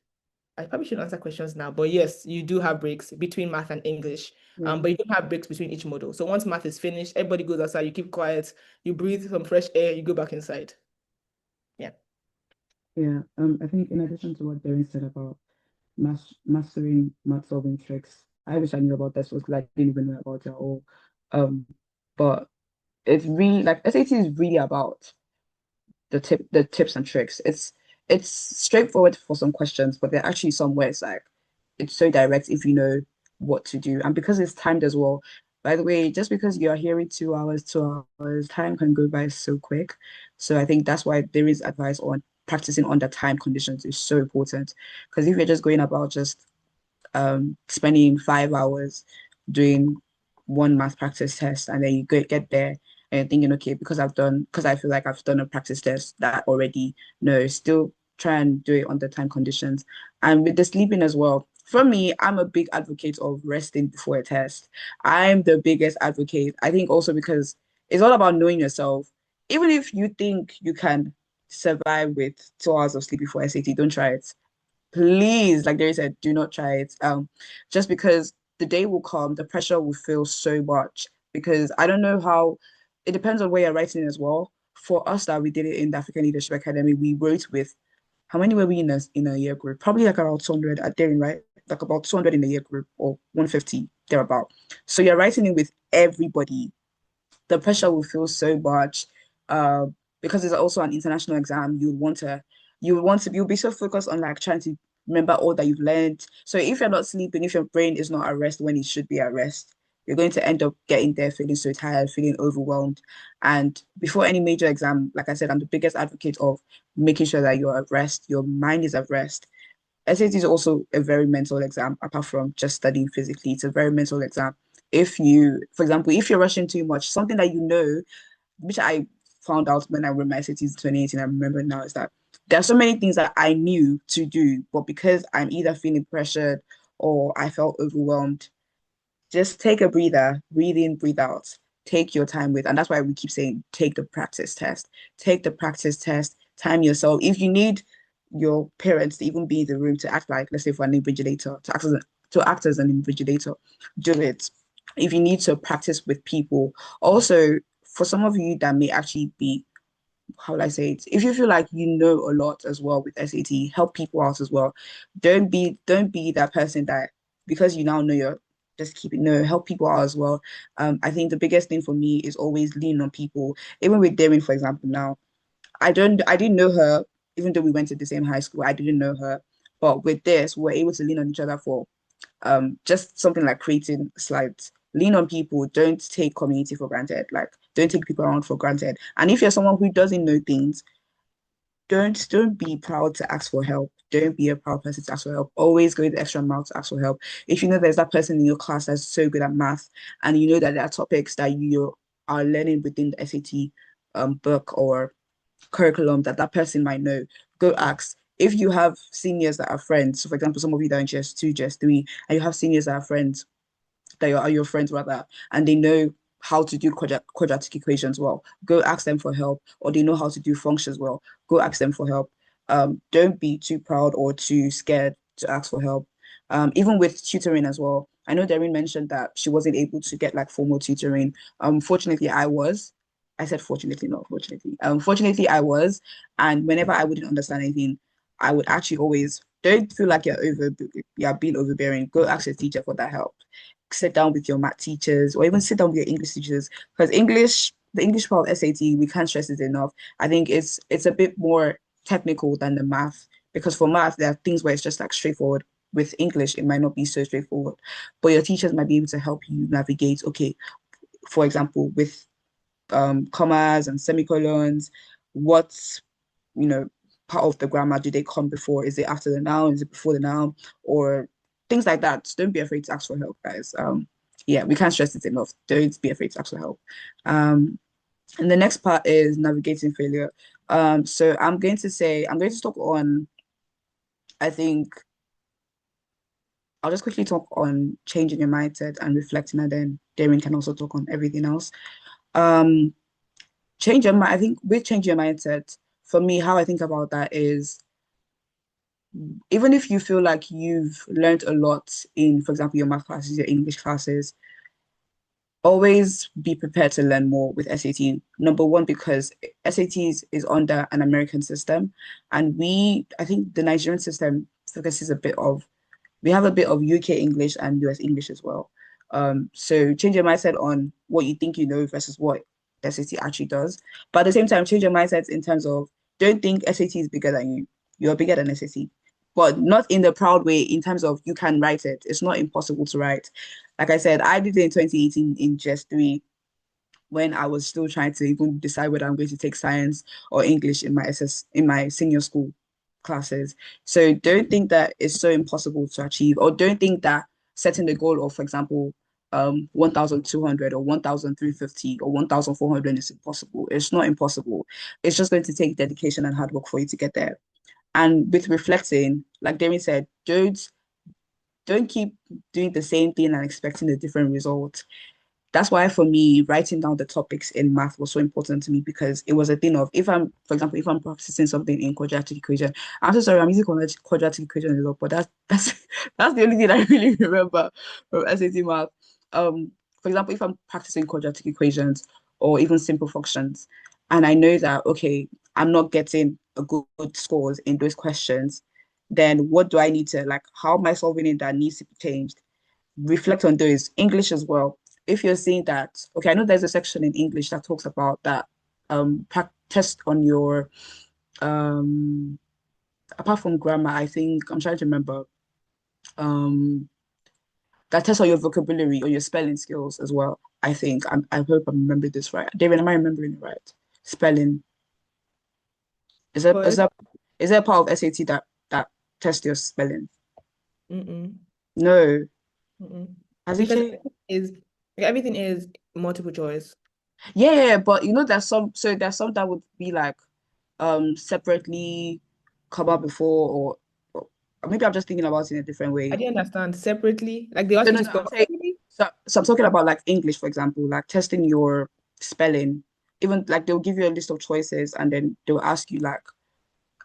I probably should answer questions now, but yes, you do have breaks between math and English.
Yeah.
But you don't have breaks between each module. So once math is finished, everybody goes outside, you keep quiet, you breathe some fresh air, you go back inside. Yeah.
Yeah. I think in addition to what Darren said about mastering math solving tricks, I wish I knew about this because I didn't even know about it at all. Um, but it's really like SAT is really about the tips and tricks. It's straightforward for some questions, but there are actually some where it's like it's so direct if you know what to do. And because it's timed as well, by the way, just because you are hearing 2 hours, 2 hours, time can go by so quick. So I think that's why there is advice on practicing under time conditions is so important. Because if you're just going about just spending 5 hours doing one math practice test and then you get there and you're thinking, okay, because I feel like I've done a practice test that already, no, still try and do it under time conditions. And with the sleeping as well, for me, I'm a big advocate of resting before a test. I'm the biggest advocate. I think also because it's all about knowing yourself. Even if you think you can survive with 2 hours of sleep before SAT, don't try it. Please, like Derry said, do not try it. Just because the day will come, the pressure will feel so much. Because I don't know how it depends on where you're writing as well. For us that we did it in the African Leadership Academy, we wrote with how many were we in a year group? Probably like around 200 at Derry, right? Like about 200 in a year group or 150 thereabout. So you're writing it with everybody. The pressure will feel so much. uh, because it's also an international exam, you'll be so focused on like trying to remember all that you've learned. So if you're not sleeping, if your brain is not at rest when it should be at rest, you're going to end up getting there feeling so tired, feeling overwhelmed. And before any major exam, like I said, I'm the biggest advocate of making sure that you're at rest, your mind is at rest. SAT is also a very mental exam, apart from just studying physically. It's a very mental exam. If you, for example, if you're rushing too much, something that you know, which I found out when I wrote my SATs in 2018, I remember now, is that there are so many things that I knew to do, but because I'm either feeling pressured or I felt overwhelmed, just take a breather, breathe in, breathe out, take your time with, and that's why we keep saying take the practice test, take the practice test, time yourself. If you need your parents to even be in the room to act like, let's say for an invigilator, to act as an invigilator, do it. If you need to practice with people, also for some of you that may actually be, how will I say it? If you feel like you know a lot as well with SAT, help people out as well. Don't be that person that because you now know you're just keep it no, help people out as well. I think the biggest thing for me is always lean on people. Even with Darren, for example, now I didn't know her, even though we went to the same high school, I didn't know her. But with this, we're able to lean on each other for just something like creating slides. Lean on people. Don't take community for granted. Like, don't take people around for granted. And if you're someone who doesn't know things, don't be proud to ask for help. Don't be a proud person to ask for help. Always go the extra mile to ask for help. If you know there's that person in your class that's so good at math, and you know that there are topics that you are learning within the SAT book or curriculum that that person might know, go ask. If you have seniors that are friends, so for example, some of you that are in JS2, JS3, and you have seniors that are friends, that are your friends rather, and they know how to do quadratic equations well, go ask them for help, or they know how to do functions well, go ask them for help. Don't be too proud or too scared to ask for help. Even with tutoring as well. I know Darren mentioned that she wasn't able to get like formal tutoring. Fortunately, I was. I said fortunately, not fortunately. Fortunately, I was. And whenever I wouldn't understand anything, I would actually always don't feel like you're being overbearing. Go ask your teacher for that help. Sit down with your math teachers or even sit down with your English teachers because the English part of SAT, we can't stress it enough. I think it's a bit more technical than the math because for math, there are things where it's just like straightforward. With English, it might not be so straightforward, but your teachers might be able to help you navigate. Okay, for example, with commas and semicolons, what you know part of the grammar do they come before? Is it after the noun? Is it before the noun? Or things like that. Don't be afraid to ask for help, guys. Yeah, we can't stress it enough. Don't be afraid to ask for help. And the next part is navigating failure. So I'm going to talk on, I think I'll just quickly talk on changing your mindset and reflecting, and then Darren can also talk on everything else. Um, I think with changing your mindset, for me, how I think about that is even if you feel like you've learned a lot in, for example, your math classes, your English classes, always be prepared to learn more with SAT. Number one, because SAT is under an American system, and I think the Nigerian system focuses we have a bit of UK English and US English as well. So change your mindset on what you think you know versus what SAT actually does. But at the same time, change your mindset in terms of don't think SAT is bigger than you. You're bigger than SAT, but not in the proud way in terms of you can write it. It's not impossible to write. Like I said, I did it in 2018 in just three when I was still trying to even decide whether I'm going to take science or English in my senior school classes. So don't think that it's so impossible to achieve, or don't think that setting the goal of, for example, 1,200 or 1,350 or 1,400 is impossible. It's not impossible. It's just going to take dedication and hard work for you to get there. And with reflecting, like Demi said, don't keep doing the same thing and expecting a different result. That's why for me, writing down the topics in math was so important to me because it was a thing of for example, if I'm practicing something in quadratic equation, I'm so sorry, I'm using quadratic equation a lot, but that's that's the only thing I really remember from SAT math. For example, if I'm practicing quadratic equations or even simple functions, and I know that okay, I'm not getting a good scores in those questions, then what do I need to like? How am I solving it that needs to be changed? Reflect on those. English as well. If you're seeing that, okay, I know there's a section in English that talks about that test on your apart from grammar, I think I'm trying to remember um that test on your vocabulary or your spelling skills as well. I think I hope I'm remembering this right. David, am I remembering it right? Spelling is that is
But
that is there a part of SAT that test your spelling?
mm-mm,
No.
mm-mm.
Has it
Because
changed?
everything is multiple choice.
Yeah, but there's some that would be like separately come out before or maybe I'm just thinking about it in a different
I
way.
didn't understand separately. Like they
No,
ask you
no,
to
no.
spell
I'm saying
separately.
so I'm talking about like English, for example, like testing your spelling. Even like they'll give you a list of choices and then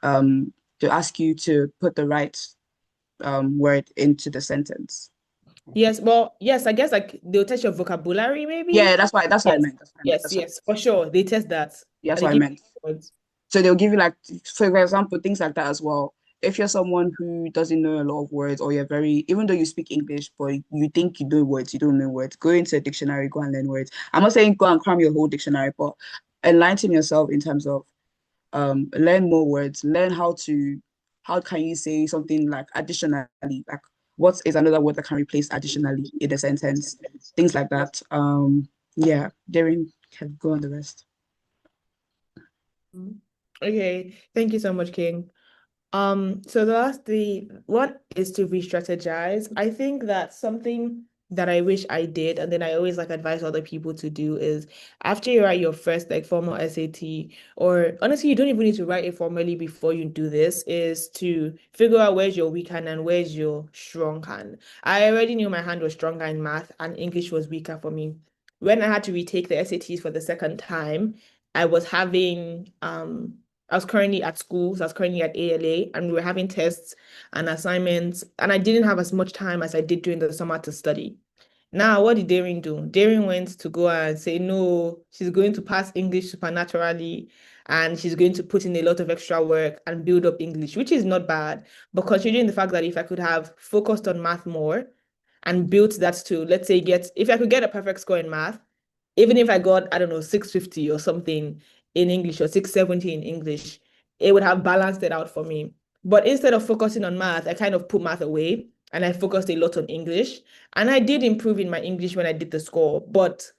um they'll ask you to put the right word into the sentence.
Yes, well, yes, I guess like they'll test your vocabulary,
Yeah,
maybe.
that's what I
Yes,
meant. That's what I meant.
yes, yes, for sure. They test that.
Yeah, that's
And they
what I
give
meant.
you words.
So they'll give you like, for example, things like that as well. If you're someone who doesn't know a lot of words, or you're very, even though you speak English, but you think you know words, you don't know words, go into a dictionary, go and learn words. I'm not saying go and cram your whole dictionary, but enlighten yourself in terms of learn more words, learn how can you say something like additionally, like what is another word that can replace additionally in a sentence, things like that. Yeah, Darren can go on the rest.
Mhm. Okay, thank you so much, King. So the last three, one is to re-strategize. I think that something that I wish I did, and then I always like advise other people to do is after you write your first like formal SAT, or honestly, you don't even need to write it formally before you do this, is to figure out where's your weak hand and where's your strong hand. I already knew my hand was stronger in math and English was weaker for me. When I had to retake the SATs for the second time, I was having I was currently at school, so I was currently at ALA, and we were having tests and assignments, and I didn't have as much time as I did during the summer to study. Now, what did Daring do? Daring went to go and say, no, she's going to pass English supernaturally, and she's going to put in a lot of extra work and build up English, which is not bad. But considering the fact that if I could have focused on math more and built that to, let's say, if I could get a perfect score in math, even if I got, I don't know, 650 or something in English or 670 in English, it would have balanced it out for me. But instead of focusing on math, I kind of put math away and I focused a lot on English. And I did improve in my English when I did the score, but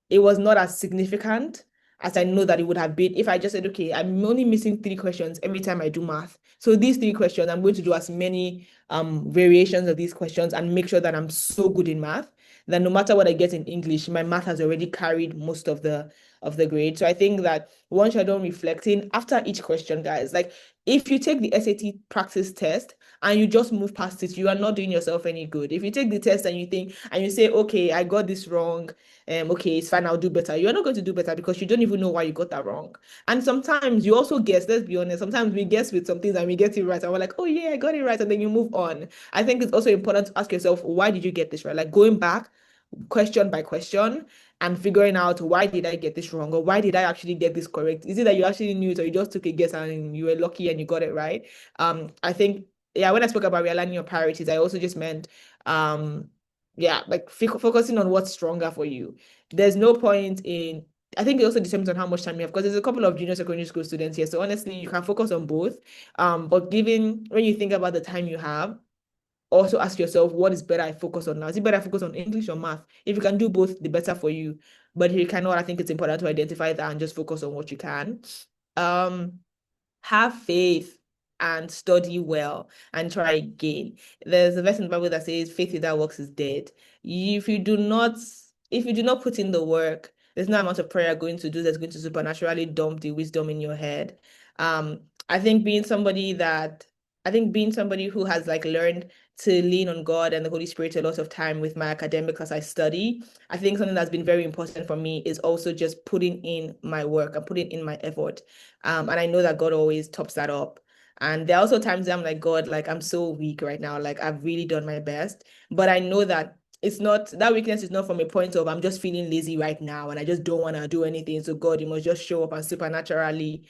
it was not as significant as I know that it would have been if I just said, okay, I'm only missing three questions every time I do math. So these three questions, I'm going to do as many variations of these questions and make sure that I'm so good in math that no matter what I get in English, my math has already carried most of the grade. So I think that once you're done reflecting after each question, guys, like if you take the SAT practice test and you just move past it, you are not doing yourself any good. If you take the test and you think and you say, okay, I got this wrong, okay, it's fine, I'll do better. You're not going to do better because you don't even know why you got that wrong. And sometimes you also guess, let's be honest, sometimes we guess with some things and we get it right. And we're like, oh yeah, I got it right. And then you move on. I think it's also important to ask yourself, why did you get this right? Like going back question by question and figuring out why did I get this wrong or why did I actually get this correct? Is it that you actually knew it or you just took a guess and you were lucky and you got it right? I think yeah, when I spoke about realigning your priorities, I also just meant yeah, like focusing on what's stronger for you. There's no point in I think it also depends on how much time you have because there's a couple of junior secondary school students here. So honestly, you can focus on both. But given when you think about the time you have, also ask yourself what is better I focus on now. Is it better I focus on English or math? If you can do both, the better for you. But if you cannot, I think it's important to identify that and just focus on what you can. Um, have faith and study well and try again. There's a verse in the Bible that says faith without works is dead. If you do not, if you do not put in the work, there's no amount of prayer going to do that's going to supernaturally dump the wisdom in your head. Um, I think being somebody that I think being somebody who has like learned to lean on God and the Holy Spirit a lot of time with my academics as I study, I think something that's been very important for me is also just putting in my work and putting in my effort. And I know that God always tops that up. And there are also times I'm like, God, like I'm so weak right now. Like I've really done my best. But I know that it's not that weakness is not from a point of I'm just feeling lazy right now and I just don't want to do anything. So God, you must just show up and supernaturally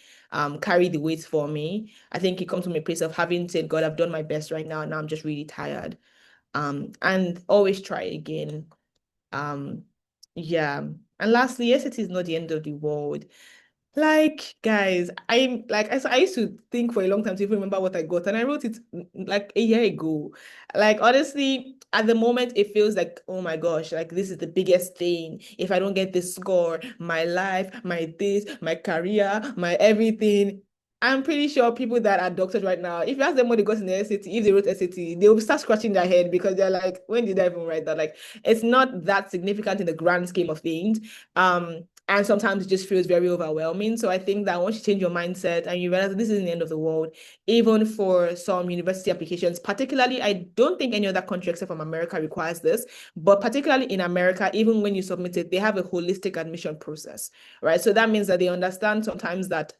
carry the weight for me. I think it comes from a place of having said, God, I've done my best right now, and now I'm just really tired. And always try again. Um, yeah. And lastly, yes, it is not the end of the world. Like, guys, I used to think for a long time to even remember what I got, and I wrote it like a year ago. Like, honestly, at the moment, it feels like, oh my gosh, like this is the biggest thing. If I don't get this score, my life, my this, my career, my everything. I'm pretty sure people that are doctors right now, if you ask them what they got in the SAT, if they wrote SAT, they will start scratching their head because they're like, when did I even write that? Like, it's not that significant in the grand scheme of things. And sometimes it just feels very overwhelming. So I think that once you change your mindset and you realize that this isn't the end of the world, even for some university applications, particularly, I don't think any other country except from America requires this, but particularly in America, even when you submit it, they have a holistic admission process, right? So that means that they understand sometimes that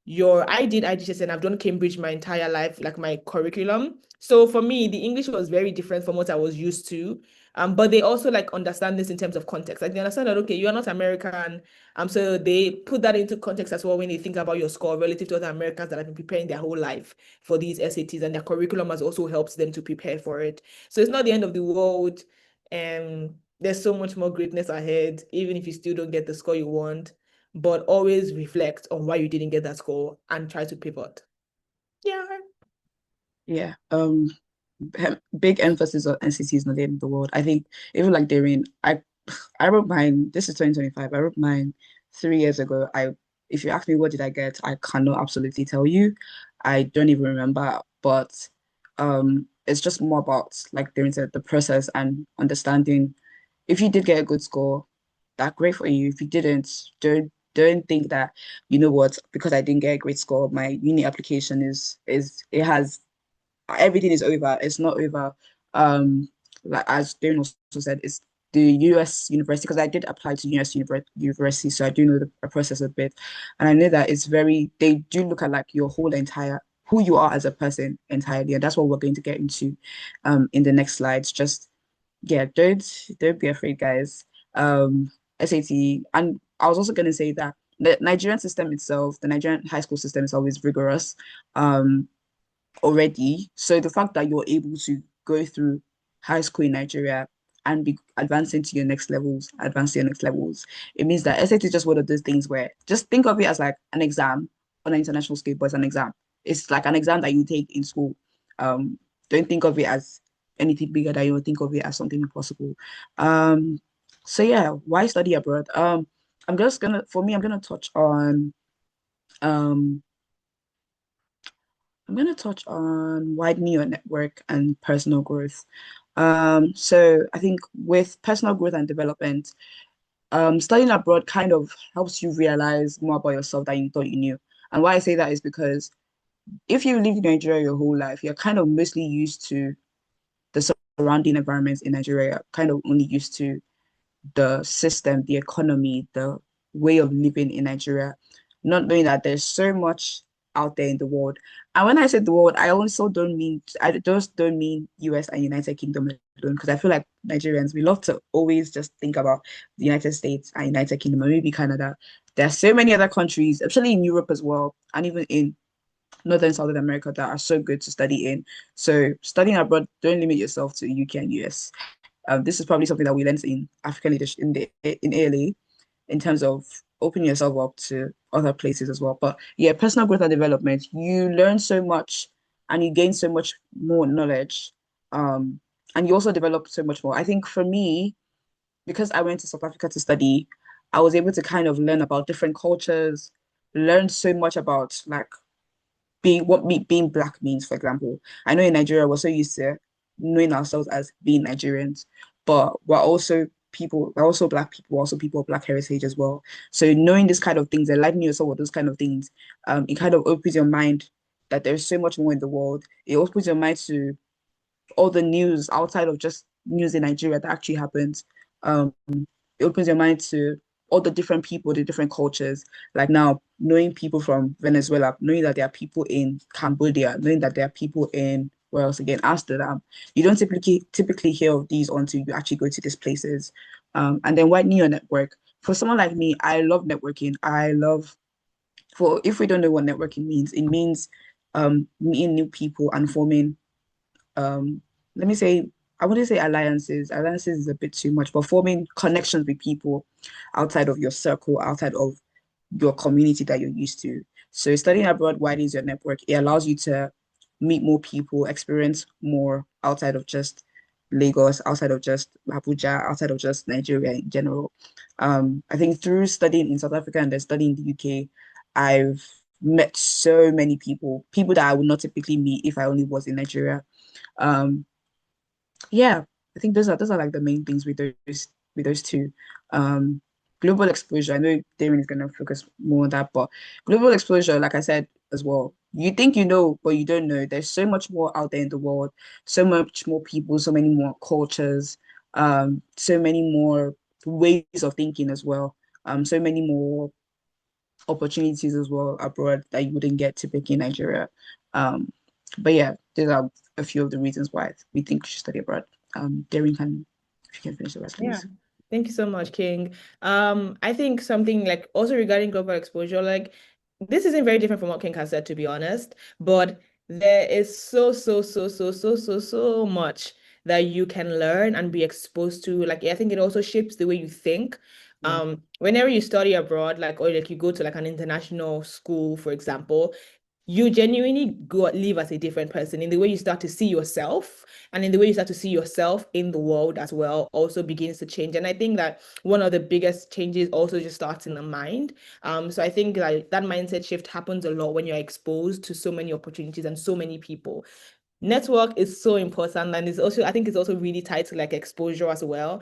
I did IGCSE and I've done Cambridge my entire life, like my curriculum. So for me, the English was very different from what I was used to. But they also like understand this in terms of context. Like they understand that okay, you are not American. So they put that into context as well when they think about your score relative to other Americans that have been preparing their whole life for these SATs, and their curriculum has also helped them to prepare for it. So it's not the end of the world. And there's so much more greatness ahead, even if you still don't get the score you want, but always reflect on why you didn't get that score and try to pivot. Yeah.
Yeah. Big emphasis on NCT is not the end of the world. I think even like Darien, I wrote mine, this is 2025. I wrote mine 3 years ago. If you ask me what did I get, I cannot absolutely tell you. I don't even remember, but it's just more about like Darien said, the process and understanding. If you did get a good score, that great for you. If you didn't, don't think that, you know what, because I didn't get a great score, my uni application is it has everything is over. It's not over. Like as Darren also said, it's the US university because I did apply to university, so I do know the process a bit, and I know that it's very. They do look at like your whole entire who you are as a person entirely, and that's what we're going to get into, in the next slides. Just yeah, don't be afraid, guys. SAT, and I was also going to say that the Nigerian system itself, the Nigerian high school system is always rigorous. Um, already. So the fact that you're able to go through high school in Nigeria and be advancing to your next levels, advance to your next levels, it means that SAT is just one of those things where just think of it as like an exam on an international scale, but it's an exam. It's like an exam that you take in school. Don't think of it as anything bigger than you think of it as something impossible. So yeah, why study abroad? For me, um I'm going to touch on widening your network and personal growth. So I think with personal growth and development, studying abroad kind of helps you realize more about yourself than you thought you knew. And why I say that is because if you live in Nigeria your whole life, you're kind of mostly used to the surrounding environments in Nigeria, kind of only used to the system, the economy, the way of living in Nigeria, not knowing that there's so much out there in the world. And when I say the world, I just don't mean US and United Kingdom alone, because I feel like Nigerians, we love to always just think about the United States and United Kingdom and maybe Canada. There are so many other countries, especially in Europe as well, and even in Northern Southern America that are so good to study in. So studying abroad, don't limit yourself to UK and US. This is probably something that we learned in African leadership in ALA in terms of opening yourself up to other places as well. But yeah, personal growth and development, you learn so much and you gain so much more knowledge. Um, and you also develop so much more. I think for me, because I went to South Africa to study, I was able to kind of learn about different cultures, learn so much about like being black means, for example. I know in Nigeria we're so used to knowing ourselves as being Nigerians, but we're also black people, we're also people of black heritage as well. So knowing this kind of things, enlightening yourself with those kind of things, it kind of opens your mind that there's so much more in the world. It opens your mind to all the news outside of just news in Nigeria that actually happens. It opens your mind to all the different people, the different cultures. Like now, knowing people from Venezuela, knowing that there are people in Cambodia, knowing that there are people in where else again, Amsterdam. You don't typically hear of these until you actually go to these places. And then widening your network. For someone like me, I love networking. For if we don't know what networking means, it means meeting new people and forming let me say, I wouldn't say alliances. Alliances is a bit too much, but forming connections with people outside of your circle, outside of your community that you're used to. So studying abroad widens your network. It allows you to meet more people, experience more outside of just Lagos, outside of just Abuja, outside of just Nigeria in general. I think through studying in South Africa and then studying in the UK, I've met so many people, people that I would not typically meet if I only was in Nigeria. Um, yeah, I think those are like the main things with those two. Um, Global exposure. I know Darren is gonna focus more on that, but global exposure, like I said as well, you think you know, but you don't know. There's so much more out there in the world, so much more people, so many more cultures, so many more ways of thinking as well, so many more opportunities as well abroad that you wouldn't get typically in Nigeria. Um, but yeah, these are a few of the reasons why we think we should study abroad. Darren can, if you can finish the rest,
Yeah.
please.
Thank you so much, King. I think something like also regarding global exposure, like this isn't very different from what King has said, to be honest, but there is so much that you can learn and be exposed to. Like, I think it also shapes the way you think.
Yeah,
Whenever you study abroad, like, or like you go to like an international school, for example, you genuinely go live as a different person in the way you start to see yourself, and in the way you start to see yourself in the world as well also begins to change. And I think that one of the biggest changes also just starts in the mind. So I think like that mindset shift happens a lot when you're exposed to so many opportunities and so many people. Network is so important, and it's also, I think it's also really tied to like exposure as well,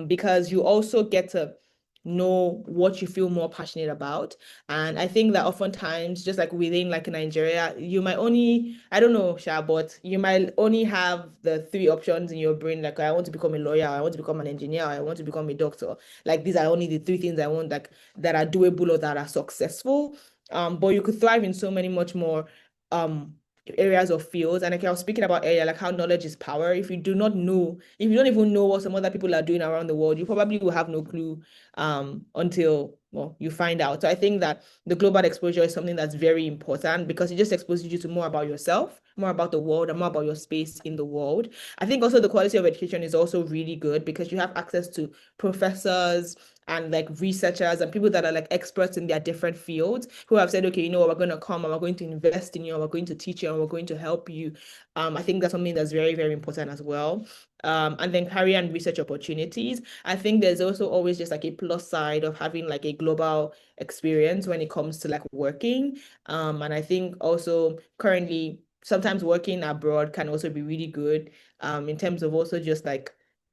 because you also get to know what you feel more passionate about. And I think that oftentimes, just like within like Nigeria, you might only, I don't know, Sha, but you might only have the three options in your brain. Like, I want to become a lawyer, I want to become an engineer, I want to become a doctor. Like, these are only the three things I want, like, that are doable or that are successful. But you could thrive in so many much more um areas of fields. And like I was speaking about earlier, like how knowledge is power. If you do not know, if you don't even know what some other people are doing around the world, you probably will have no clue until, well, you find out. So I think that the global exposure is something that's very important because it just exposes you to more about yourself, more about the world, and more about your space in the world. I think also the quality of education is also really good because you have access to professors and like researchers and people that are like experts in their different fields who have said, okay, you know what, we're going to come and we're going to invest in you, and we're going to teach you, and we're going to help you. I think that's something that's very, very important as well. And then career and research opportunities. I think there's also always just like a plus side of having like a global experience when it comes to like working. And I think also currently sometimes working abroad can also be really good in terms of also just like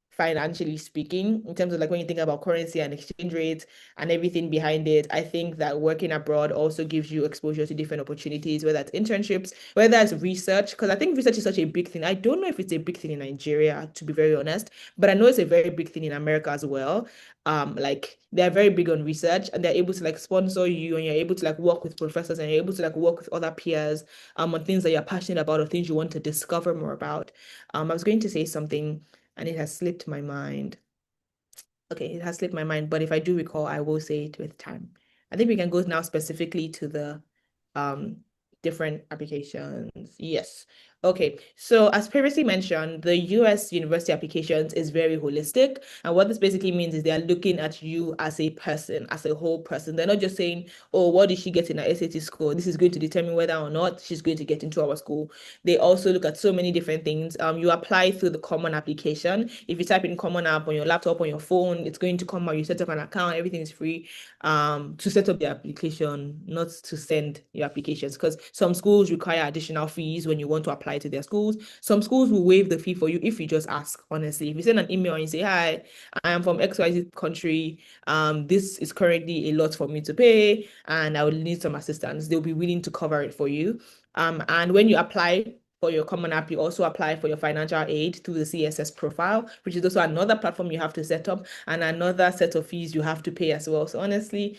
financially speaking, in terms of like when you think about currency and exchange rates and everything behind it. I think that working abroad also gives you exposure to different opportunities, whether it's internships, whether it's research, because I think research is such a big thing. I don't know if it's a big thing in Nigeria, to be very honest, but I know it's a very big thing in America as well. Like they're very big on research, and they're able to like sponsor you, and you're able to like work with professors, and you're able to like work with other peers on things that you're passionate about or things you want to discover more about. I was going to say something and it has slipped my mind. Okay, it has slipped my mind, but if I do recall, I will say it with time. I think we can go now specifically to the um different applications. Yes. Okay, so as previously mentioned, the US university applications is very holistic. And what this basically means is they are looking at you as a person, as a whole person. They're not just saying, oh, what did she get in her SAT score? This is going to determine whether or not she's going to get into our school. They also look at so many different things. You apply through the common application. If you type in common app on your laptop, on your phone, it's going to come out. You set up an account, everything is free to set up the application, not to send your applications. Because some schools require additional fees when you want to apply to their schools. Some schools will waive the fee for you if you just ask, honestly. If you send an email and you say, hi, I am from XYZ country. This is currently a lot for me to pay, and I would need some assistance. They'll be willing to cover it for you. And when you apply for your common app, you also apply for your financial aid through the CSS profile, which is also another platform you have to set up and another set of fees you have to pay as well. So honestly,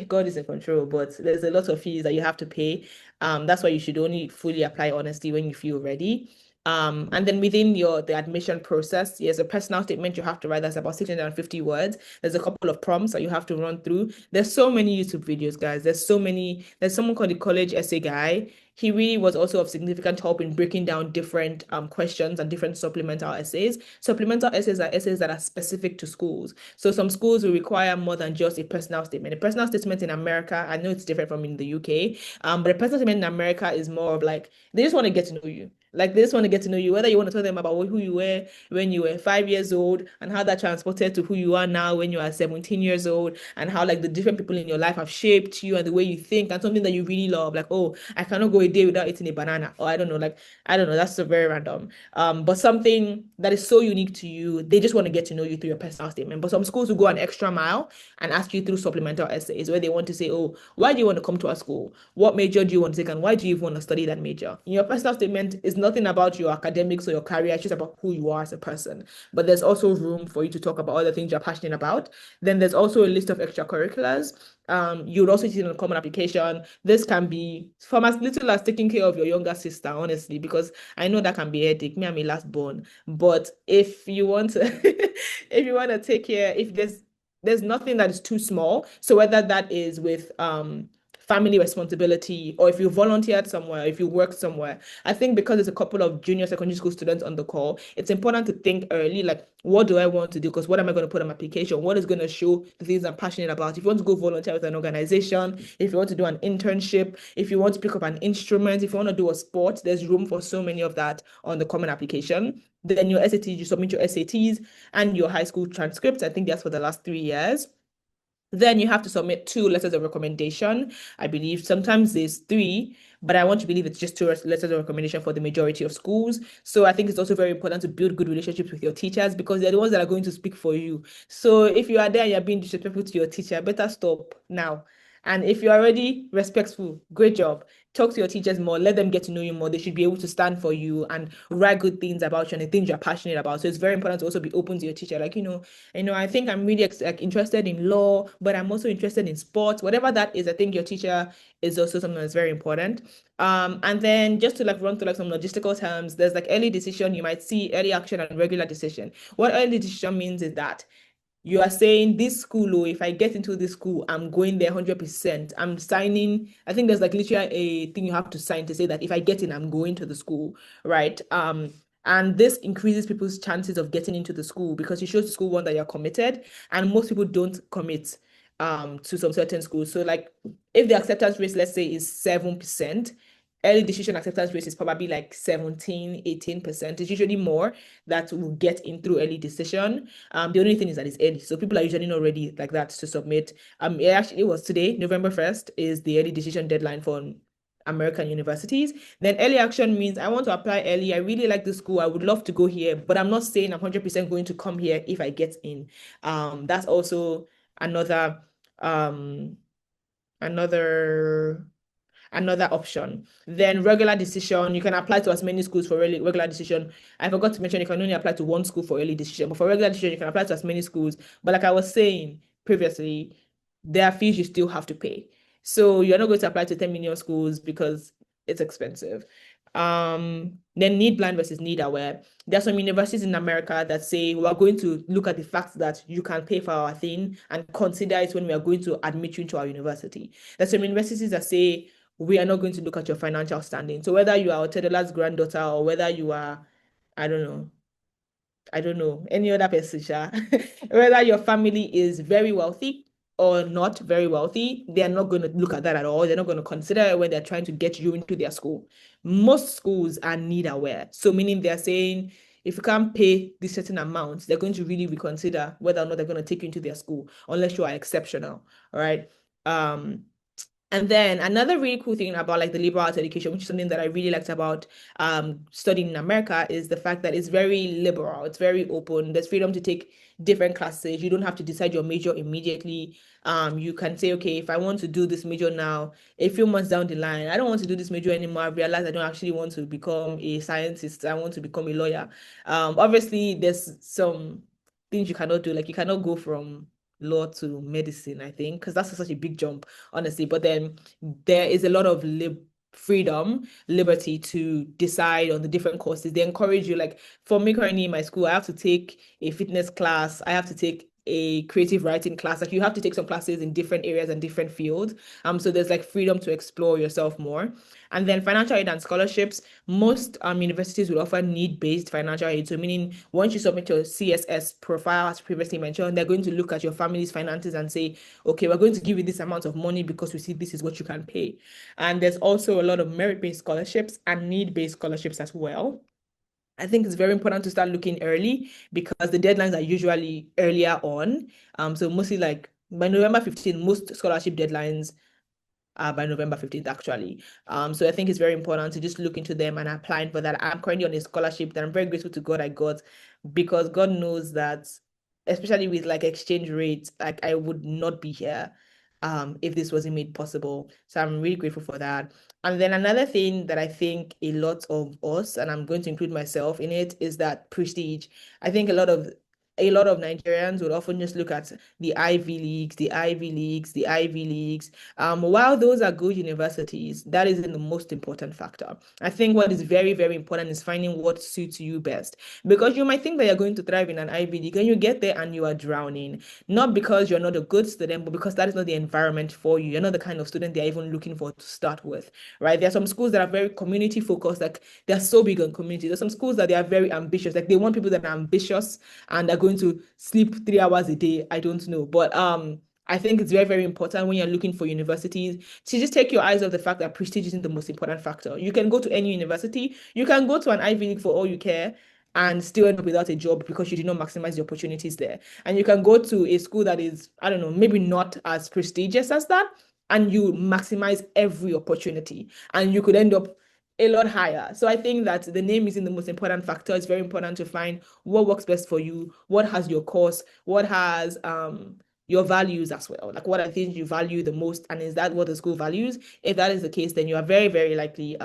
God is in control, but there's a lot of fees that you have to pay. That's why you should only fully apply honestly when you feel ready. And then within the admission process, there's a personal statement you have to write that's about 650 words. There's a couple of prompts that you have to run through. There's so many YouTube videos, guys. There's someone called the college essay guy. he really was also of significant help in breaking down different questions and different supplemental essays. Supplemental essays are essays that are specific to schools. So some schools will require more than just a personal statement. A personal statement in America, I know it's different from in the UK, but a personal statement in America is more of like, they just want to get to know you. Like they just want to get to know you, whether you want to tell them about who you were when you were 5 years old and how that transported to who you are now when you are 17 years old, and how like the different people in your life have shaped you and the way you think, and something that you really love. Like, oh, I cannot go a day without eating a banana. Or I don't know, like, I don't know, that's so very random. But something that is so unique to you, they just want to get to know you through your personal statement. But some schools will go an extra mile and ask you through supplemental essays where they want to say, oh, why do you want to come to our school? What major do you want to take? And why do you even want to study that major? In your personal statement is nothing about your academics or your career, it's just about who you are as a person. But there's also room for you to talk about other things you're passionate about. Then there's also a list of extracurriculars. You would also see it on a common application. This can be from as little as taking care of your younger sister, honestly, because I know that can be a headache. Me, I'm a last born. But if you want to, if you want to take care, if there's nothing that is too small. So whether that is with family responsibility, or if you volunteered somewhere, if you work somewhere. I think because there's a couple of junior secondary school students on the call, it's important to think early, like, what do I want to do? Because what am I going to put on my application? What is going to show the things I'm passionate about? If you want to go volunteer with an organization, if you want to do an internship, if you want to pick up an instrument, if you want to do a sport, there's room for so many of that on the common application. Then your SATs, you submit your SATs and your high school transcripts. I think that's for the last 3 years. Then you have to submit 2 letters of recommendation. I believe sometimes there's 3, but I want to believe it's just 2 letters of recommendation for the majority of schools. So I think it's also very important to build good relationships with your teachers, because they're the ones that are going to speak for you. So if you are there and you're being disrespectful to your teacher, better stop now. And if you're already respectful, great job. Talk to your teachers more, let them get to know you more. They should be able to stand for you and write good things about you and the things you're passionate about. So it's very important to also be open to your teacher. Like, I think I'm really like interested in law, but I'm also interested in sports. Whatever that is, I think your teacher is also something that's very important. And then just to like run through like some logistical terms, there's like early decision. You might see early action and regular decision. What early decision means is that you are saying this school, oh, if I get into this school, I'm going there 100%. I'm signing. I think there's like literally a thing you have to sign to say that if I get in, I'm going to the school, right? And this increases people's chances of getting into the school, because it shows the school, one, that you're committed, and most people don't commit to some certain schools. So like if the acceptance rate, let's say, is 7%, early decision acceptance rate is probably like 17, 18%. It's usually more that will get in through early decision. The only thing is that it's early. So people are usually not ready like that to submit. It was today, November 1st, is the early decision deadline for American universities. Then early action means I want to apply early. I really like the school. I would love to go here, but I'm not saying I'm 100% going to come here if I get in. That's also another um another another option. Then regular decision, you can apply to as many schools for regular decision. I forgot to mention you can only apply to one school for early decision, but for regular decision, you can apply to as many schools. But like I was saying previously, there are fees you still have to pay. So you're not going to apply to 10 million schools because it's expensive. Then need blind versus need aware. There are some universities in America that say we are going to look at the fact that you can pay for our thing and consider it when we are going to admit you into our university. There's some universities that say we are not going to look at your financial standing. So whether you are Otedola's granddaughter or whether you are, I don't know, any other person, whether your family is very wealthy or not very wealthy, they are not going to look at that at all. They're not going to consider it when they're trying to get you into their school. Most schools are need aware. So meaning they're saying, if you can't pay this certain amount, they're going to really reconsider whether or not they're going to take you into their school, unless you are exceptional. All right. And then another really cool thing about like the liberal arts education, which is something that I really liked about studying in America, is the fact that it's very liberal, it's very open. There's freedom to take different classes. You don't have to decide your major immediately. You can say, okay, if I want to do this major now, a few months down the line, I don't want to do this major anymore. I realize I don't actually want to become a scientist. I want to become a lawyer. Obviously, there's some things you cannot do. Like you cannot go from law to medicine, I think, because that's such a big jump, honestly. But then there is a lot of freedom, liberty to decide on the different courses. They encourage you. Like for me currently in my school, I have to take a fitness class. I have to take a creative writing class. Like you have to take some classes in different areas and different fields. So there's like freedom to explore yourself more. And then financial aid and scholarships. Most universities will offer need-based financial aid. So meaning once you submit your CSS profile, as previously mentioned, they're going to look at your family's finances and say, okay, we're going to give you this amount of money because we see this is what you can pay. And there's also a lot of merit-based scholarships and need-based scholarships as well. I think it's very important to start looking early because the deadlines are usually earlier on. So mostly like by November 15th, most scholarship deadlines by November 15th, actually. So I think it's very important to just look into them and applying for that. I'm currently on a scholarship that I'm very grateful to God I got because God knows that, especially with like exchange rates, like I would not be here if this wasn't made possible. So I'm really grateful for that. And then another thing that I think a lot of us, and I'm going to include myself in it, is that prestige. I think a lot of Nigerians would often just look at the Ivy Leagues, the Ivy Leagues, the Ivy Leagues. While those are good universities, that isn't the most important factor. I think what is very, very important is finding what suits you best. Because you might think that you're going to thrive in an Ivy League and you get there and you are drowning. Not because you're not a good student, but because that is not the environment for you. You're not the kind of student they're even looking for to start with, right? There are some schools that are very community focused, like they're so big on community. There's some schools that they are very ambitious, like they want people that are ambitious and are going to sleep 3 hours a day. I don't know. But I think it's very, very important when you're looking for universities to just take your eyes off the fact that prestige isn't the most important factor. You can go to any university, you can go to an Ivy League for all you care and still end up without a job because you did not maximize the opportunities there. And you can go to a school that is, I don't know, maybe not as prestigious as that, and you maximize every opportunity, and you could end up a lot higher. So I think that the name isn't the most important factor. It's very important to find what works best for you, what has your course, what has your values as well. Like what are things you value the most, and is that what the school values? If that is the case, then you are very, very likely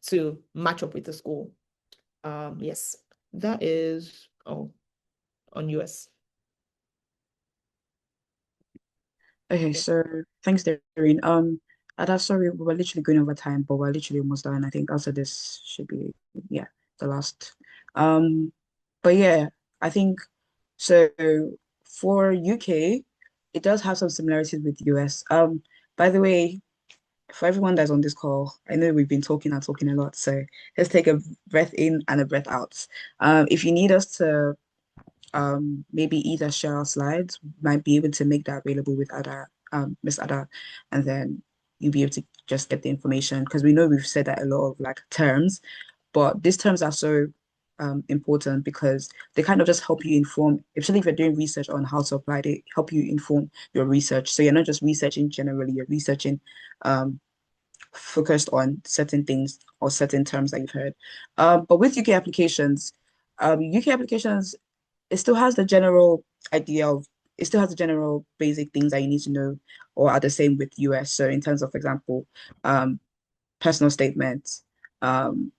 to match up with the school. Yes, that is all on US.
Okay, so thanks, Darren. Ada, sorry, we were literally going over time, but we're literally almost done. I think after this should be, yeah, the last. Um, but yeah, I think so for UK, it does have some similarities with US. By the way, for everyone that's on this call, I know we've been talking and talking a lot, so let's take a breath in and a breath out. If you need us to maybe either share our slides, might be able to make that available with Ada, Miss Ada, and then you'll be able to just get the information because we know we've said that a lot of like terms, but these terms are so important because they kind of just help you inform, especially if you're doing research on how to apply, they help you inform your research. So you're not just researching generally, you're researching focused on certain things or certain terms that you've heard. But with UK applications it still has the general idea of it still has the general basic things that you need to know or are the same with US. So in terms of, for example, personal statements, when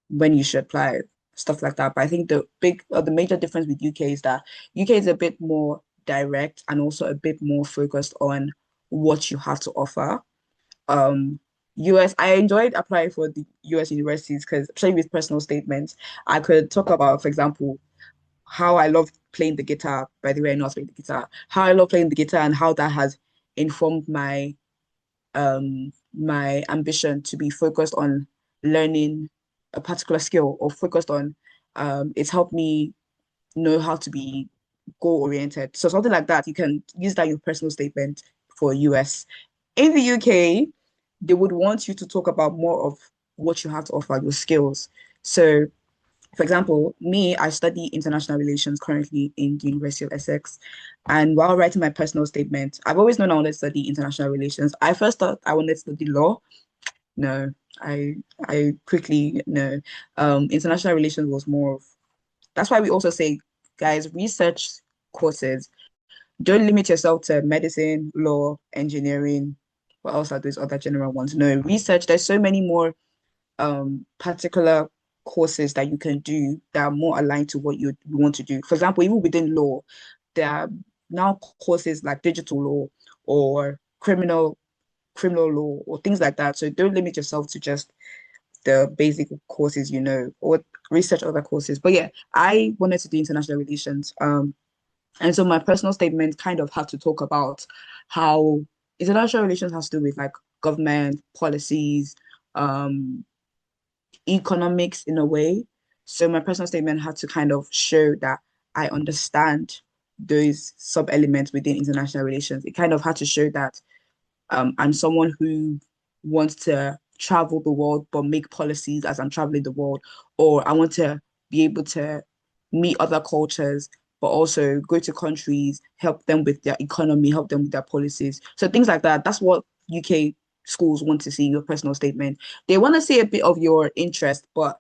you should apply, stuff like that. But I think the major difference with UK is that UK is a bit more direct and also a bit more focused on what you have to offer. Um, US, I enjoyed applying for the US universities because, especially with personal statements, I could talk about, for example, how I love playing the guitar. By the way, I know how to play the guitar. How I love playing the guitar and how that has informed my ambition to be focused on learning a particular skill or focused on it's helped me know how to be goal oriented. So something like that, you can use that in your personal statement for US. In the UK, they would want you to talk about more of what you have to offer, your skills. So for example, me, I study international relations currently in the University of Essex. And while writing my personal statement, I've always known I wanted to study international relations. I first thought I wanted to study law. No, I quickly no. International relations was more of that's why we also say, guys, research courses. Don't limit yourself to medicine, law, engineering. What else are those other general ones? No, research. There's so many more particular courses that you can do that are more aligned to what you want to do. For example, even within law, there are now courses like digital law or criminal law or things like that. So don't limit yourself to just the basic courses, or research other courses. But yeah, I wanted to do international relations. And so my personal statement kind of had to talk about how international relations has to do with like government policies, um, economics in a way. So my personal statement had to kind of show that I understand those sub elements within international relations. It kind of had to show that I'm someone who wants to travel the world but make policies as I'm traveling the world, or I want to be able to meet other cultures but also go to countries, help them with their economy, help them with their policies. So things like that. That's what UK schools want to see in your personal statement. They want to see a bit of your interest, but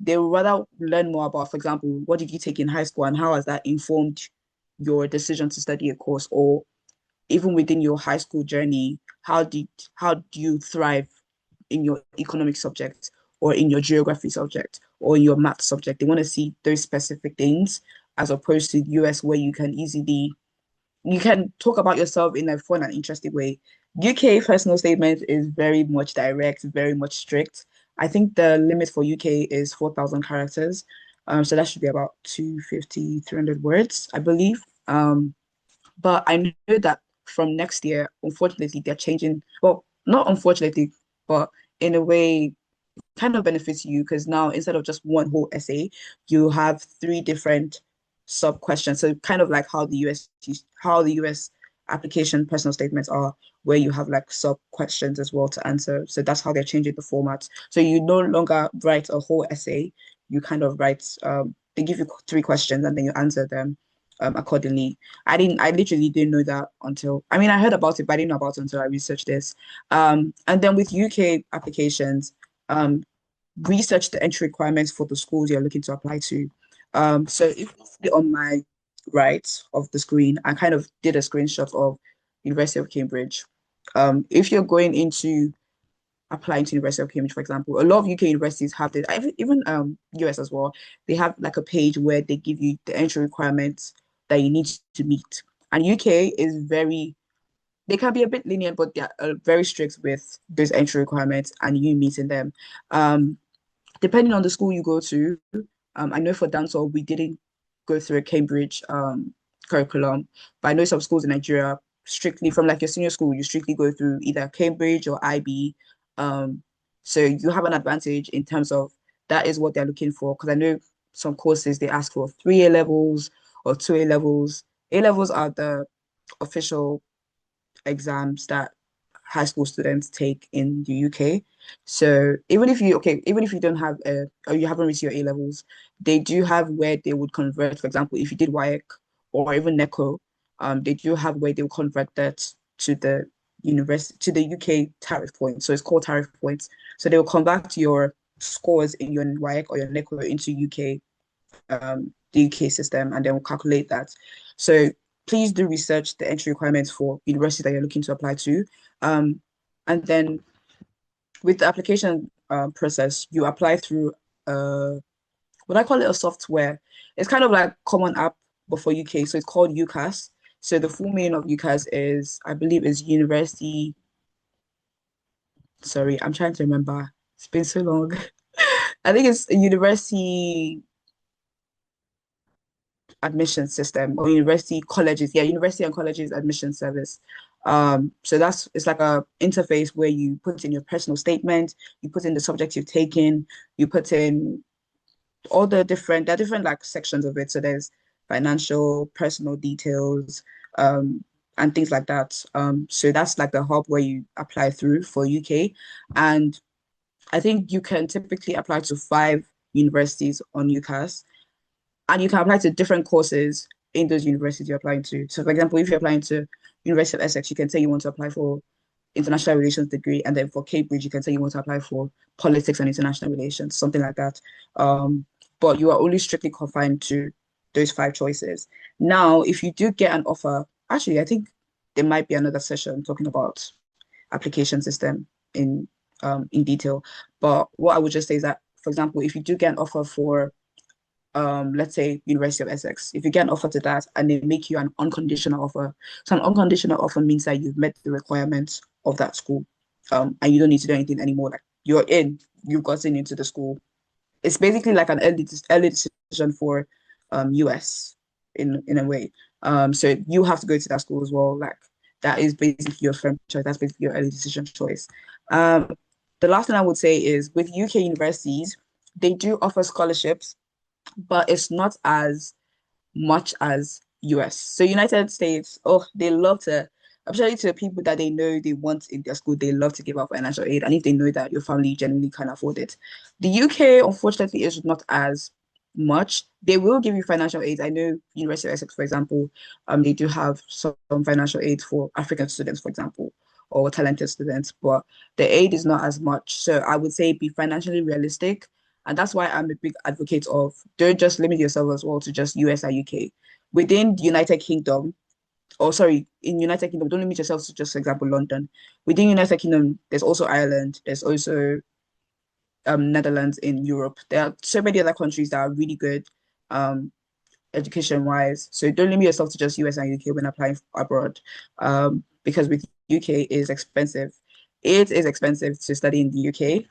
they would rather learn more about, for example, what did you take in high school and how has that informed your decision to study a course, or even within your high school journey, how do you thrive in your economic subject or in your geography subject or in your math subject? They want to see those specific things as opposed to US where you can talk about yourself in a fun and interesting way. UK personal statement is very much direct, very much strict. I think the limit for UK is 4,000 characters. So that should be about 250, 300 words, I believe. But I know that from next year, unfortunately, they're changing. Well, not unfortunately, but in a way, kind of benefits you because now instead of just one whole essay, you have three different sub questions. So kind of like how the US application personal statements are, where you have like sub questions as well to answer. So that's how they're changing the format. So you no longer write a whole essay. You kind of write. They give you three questions and then you answer them accordingly. I literally didn't know that until, I mean, I heard about it, but I didn't know about it until I researched this. And then with UK applications, um, research the entry requirements for the schools you're looking to apply to. So if you see on my right of the screen, I kind of did a screenshot of University of Cambridge. If you're going into applying to University of Cambridge, for example, a lot of UK universities have this, even US as well, they have like a page where they give you the entry requirements that you need to meet. And UK is they can be a bit lenient, but they're very strict with those entry requirements and you meeting them. Um, Depending on the school you go to, I know for dancehall we didn't go through a Cambridge curriculum, but I know some schools in Nigeria strictly from like your senior school, you strictly go through either Cambridge or IB. Um, so you have an advantage in terms of that is what they're looking for. Because I know some courses they ask for three A levels or two A levels. A levels are the official exams that high school students take in the UK. So even if you don't have or you haven't reached your A levels, they do have where they would convert. For example, if you did WAEC or even NECO, they do have where they will convert that to the UK tariff point. So it's called tariff points. So they will convert your scores in your WAEC or your NECO into the UK system, and then we'll calculate that. So please do research the entry requirements for universities that you're looking to apply to. Um, and then with the application process, you apply through what I call it a software. It's kind of like common app, but for UK. So it's called UCAS. So the full meaning of UCAS is, I believe, is University. Sorry, I'm trying to remember. It's been so long. I think it's a University admission system or university colleges, yeah, university and colleges admission service. So it's like a interface where you put in your personal statement, you put in the subject you've taken, you put in all there are different like sections of it. So there's financial, personal details, and things like that. So that's like the hub where you apply through for UK. And I think you can typically apply to 5 universities on UCAS and you can apply to different courses in those universities you're applying to. So, for example, if you're applying to University of Essex, you can say you want to apply for international relations degree, and then for Cambridge, you can say you want to apply for politics and international relations, something like that. But you are only strictly confined to those 5 choices. Now, if you do get an offer, actually, I think there might be another session talking about application system in detail. But what I would just say is that, for example, if you do get an offer for let's say University of Essex, if you get an offer to that and they make you an unconditional offer. So an unconditional offer means that you've met the requirements of that school. And you don't need to do anything anymore. Like you've gotten into the school. It's basically like an early decision for US in a way. So you have to go to that school as well. Like that is basically your firm choice. That's basically your early decision choice. Um, the last thing I would say is with UK universities, they do offer scholarships, but it's not as much as US. So United States, oh, they love to, especially to people that they know they want in their school, they love to give out financial aid. And if they know that your family generally can afford it. The UK, unfortunately, is not as much. They will give you financial aid. I know University of Essex, for example, they do have some financial aid for African students, for example, or talented students, but the aid is not as much. So I would say be financially realistic, and that's why I'm a big advocate of don't just limit yourself as well to just US and UK. Within the United Kingdom, or sorry, in United Kingdom, don't limit yourself to just, for example, London. Within United Kingdom, there's also Ireland, there's also Netherlands in Europe. There are so many other countries that are really good um, education wise. So don't limit yourself to just US and UK when applying abroad. Because with UK is expensive. It is expensive to study in the UK.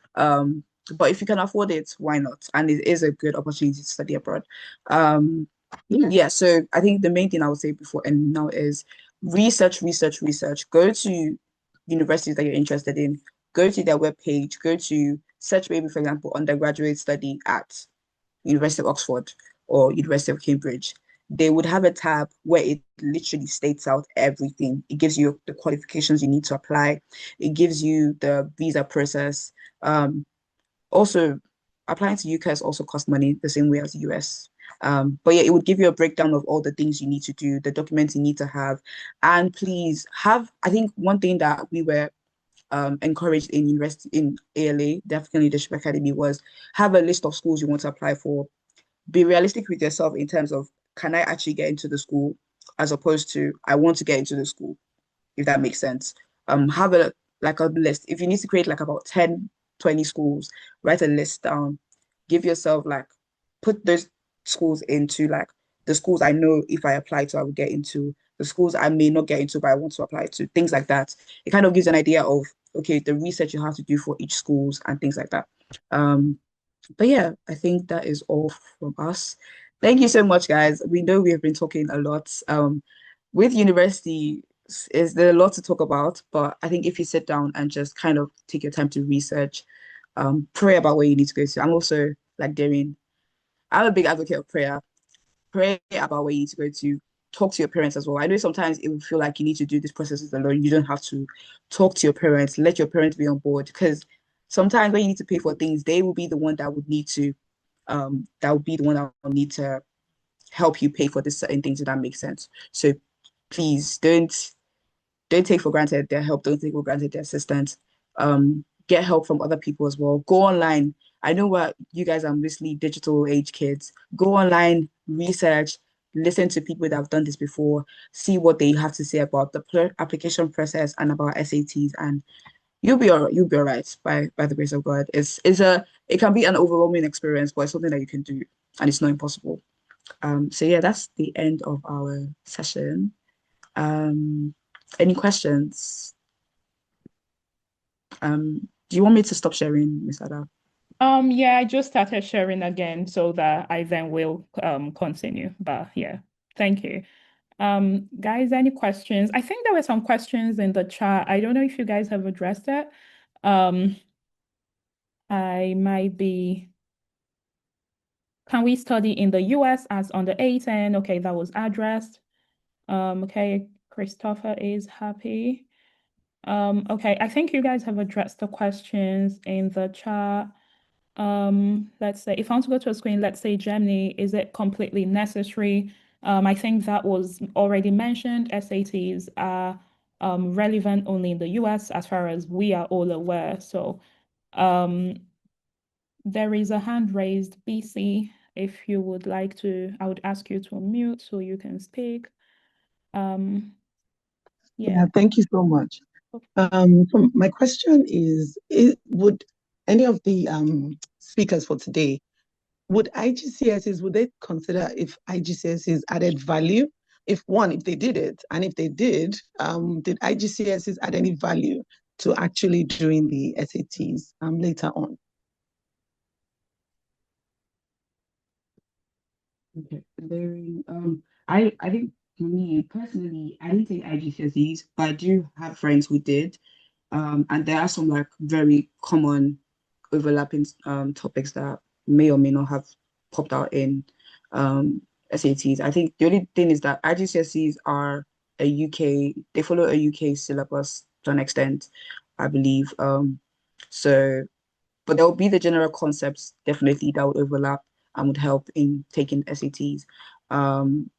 But if you can afford it, why not? And it is a good opportunity to study abroad. Um, yeah, so I think the main thing I would say before and now is research, research, research. Go to universities that you're interested in. Go to their webpage. Go to search maybe, for example, undergraduate study at University of Oxford or University of Cambridge. They would have a tab where it literally states out everything. It gives you the qualifications you need to apply. It gives you the visa process. Also, applying to UCAS also costs money the same way as US. But yeah, it would give you a breakdown of all the things you need to do, the documents you need to have. And please have, I think one thing that we were encouraged in university in ALA, the African Leadership Academy, was have a list of schools you want to apply for. Be realistic with yourself in terms of can I actually get into the school as opposed to I want to get into the school, if that makes sense. Have a like a list. If you need to create like about 10, 20 schools, write a list down. Give yourself like put those schools into like the schools I know if I apply to, I will get into the schools I may not get into, but I want to apply to, things like that. It kind of gives an idea of okay, the research you have to do for each schools and things like that. But yeah, I think that is all from us. Thank you so much, guys. We know we have been talking a lot. With university, is there a lot to talk about? But I think if you sit down and just kind of take your time to research, pray about where you need to go to. I'm also like Darren, I'm a big advocate of prayer. Pray about where you need to go to. Talk to your parents as well. I know sometimes it will feel like you need to do these processes alone. You don't have to talk to your parents. Let your parents be on board because sometimes when you need to pay for things, they will be the one that would need to that would be the one that will need to help you pay for this certain things if that makes sense. So please don't take for granted their help, don't take for granted their assistance. Get help from other people as well. Go online. I know what you guys are mostly digital age kids. Go online, research, listen to people that have done this before, see what they have to say about the application process and about SATs, and you'll be all right by the grace of God. It can be an overwhelming experience, but it's something that you can do and it's not impossible. So yeah, that's the end of our session. Um, any questions? Do you want me to stop sharing, Miss Ada?
Yeah, I just started sharing again so that I then will continue. But yeah, thank you. Guys, any questions? I think there were some questions in the chat. I don't know if you guys have addressed it. Um, I might be, can we study in the US as under 18? Okay, that was addressed. Okay, Christopher is happy. Okay, I think you guys have addressed the questions in the chat. Let's say if I want to go to a screen, let's say Germany, is it completely necessary? I think that was already mentioned. SATs are relevant only in the US as far as we are all aware. So um, there is a hand raised, BC. If you would like to, I would ask you to unmute so you can speak.
Yeah,
Yeah.
thank you so much. My question is, would any of the speakers for today, would IGCSEs, would they consider if IGCSEs added value? If one, if they did it, and if they did IGCSEs add any value to actually doing the SATs later on?
Okay. I think For me personally, I didn't take IGCSEs, but I do have friends who did. And there are some like very common overlapping topics that may or may not have popped out in um SATs. I think the only thing is that IGCSEs are they follow a UK syllabus to an extent, I believe. So but there will be the general concepts definitely that would overlap and would help in taking SATs.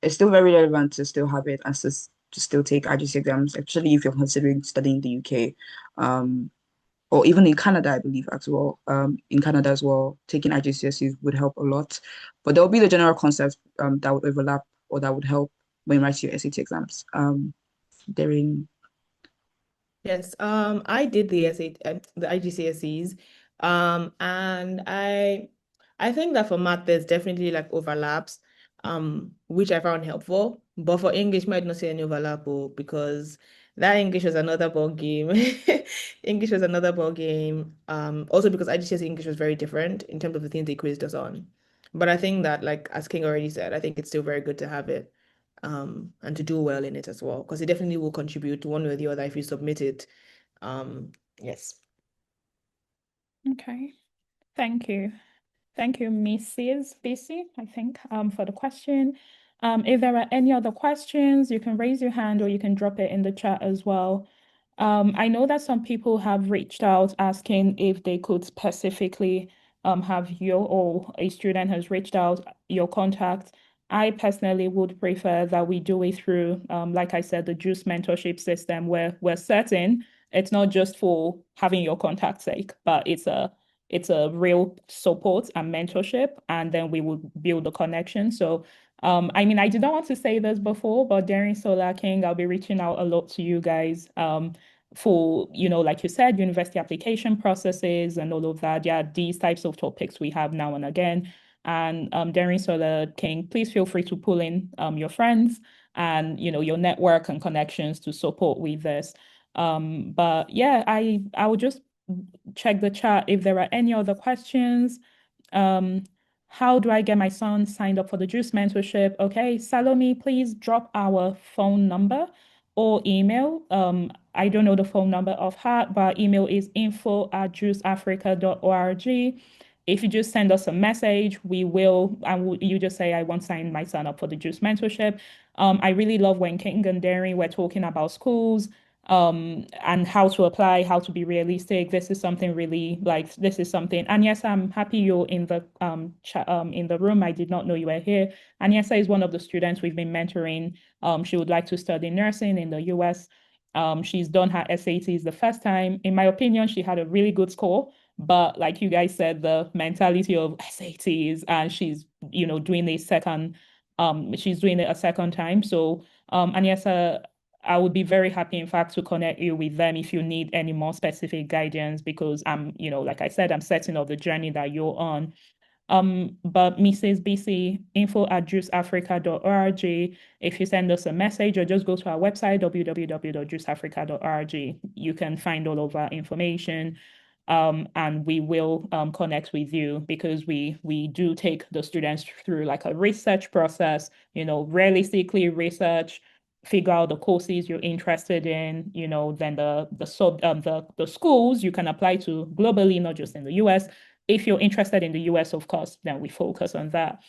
It's still very relevant to still have it and to still take IGC exams, especially if you're considering studying in the UK, or even in Canada, I believe as well. In Canada as well, taking IGCSEs would help a lot. But there will be the general concepts that would overlap or that would help when you write your SAT exams. During
Yes, I did the the IGCSEs, and I think that for math there's definitely like overlaps, which I found helpful. But for English, might not see any overlap, because that English was another ball game. English was another ball game. Also because IGCSE English was very different in terms of the things they quizzed us on. But I think that, like as King already said, I think it's still very good to have it, and to do well in it as well, because it definitely will contribute to one way or the other if you submit it. Yes.
Okay. Thank you. Thank you, Mrs. BC, I think, for the question. If there are any other questions, you can raise your hand or you can drop it in the chat as well. I know that some people have reached out asking if they could specifically have your or a student has reached out your contact. I personally would prefer that we do it through, like I said, the JuCE mentorship system where we're certain it's not just for having your contact sake, but it's a real support and mentorship, and then we will build a connection. So, I mean, I did not want to say this before, but during Solar King, I'll be reaching out a lot to you guys, for, like you said, university application processes and all of that. Yeah, these types of topics we have now and again. And during Solar King, please feel free to pull in your friends and your network and connections to support with this. But yeah, I would just check the chat if there are any other questions. Um, how do I get my son signed up for the JuCE mentorship? Okay, Salome, please drop our phone number or email. I don't know the phone number of heart, but our email is info@juiceafrica.org. If you just send us a message, you just say, I want to sign my son up for the JuCE mentorship. I really love when King and Darren were talking about schools, and how to apply, how to be realistic. This is something really like this is something. And yes, I'm happy you're in the in the room. I did not know you were here. Anyesa is one of the students we've been mentoring. She would like to study nursing in the US. She's done her SATs the first time. In my opinion, she had a really good score. But like you guys said, the mentality of SATs, and doing she's doing it a second time. So Anyesa, I would be very happy, in fact, to connect you with them if you need any more specific guidance, because like I said, I'm certain of the journey that you're on. But Mrs. BC, info@juiceafrica.org. If you send us a message or just go to our website, www.juiceafrica.org, you can find all of our information. And we will connect with you, because we do take the students through like a research process, realistically research, figure out the courses you're interested in, then the schools you can apply to globally, not just in the US. If you're interested in the US, of course, then we focus on that.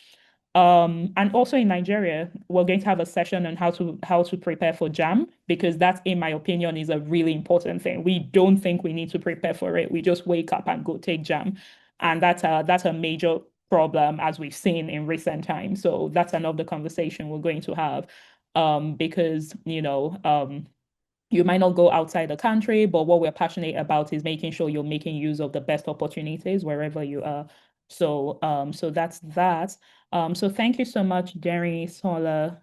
And also in Nigeria, we're going to have a session on how to prepare for JAM, because that, in my opinion, is a really important thing. We don't think we need to prepare for it. We just wake up and go take JAM. And that's a major problem, as we've seen in recent times. So that's another conversation we're going to have. Because you might not go outside the country, but what we're passionate about is making sure you're making use of the best opportunities wherever you are. So that's that. So thank you so much, Jerry Sola.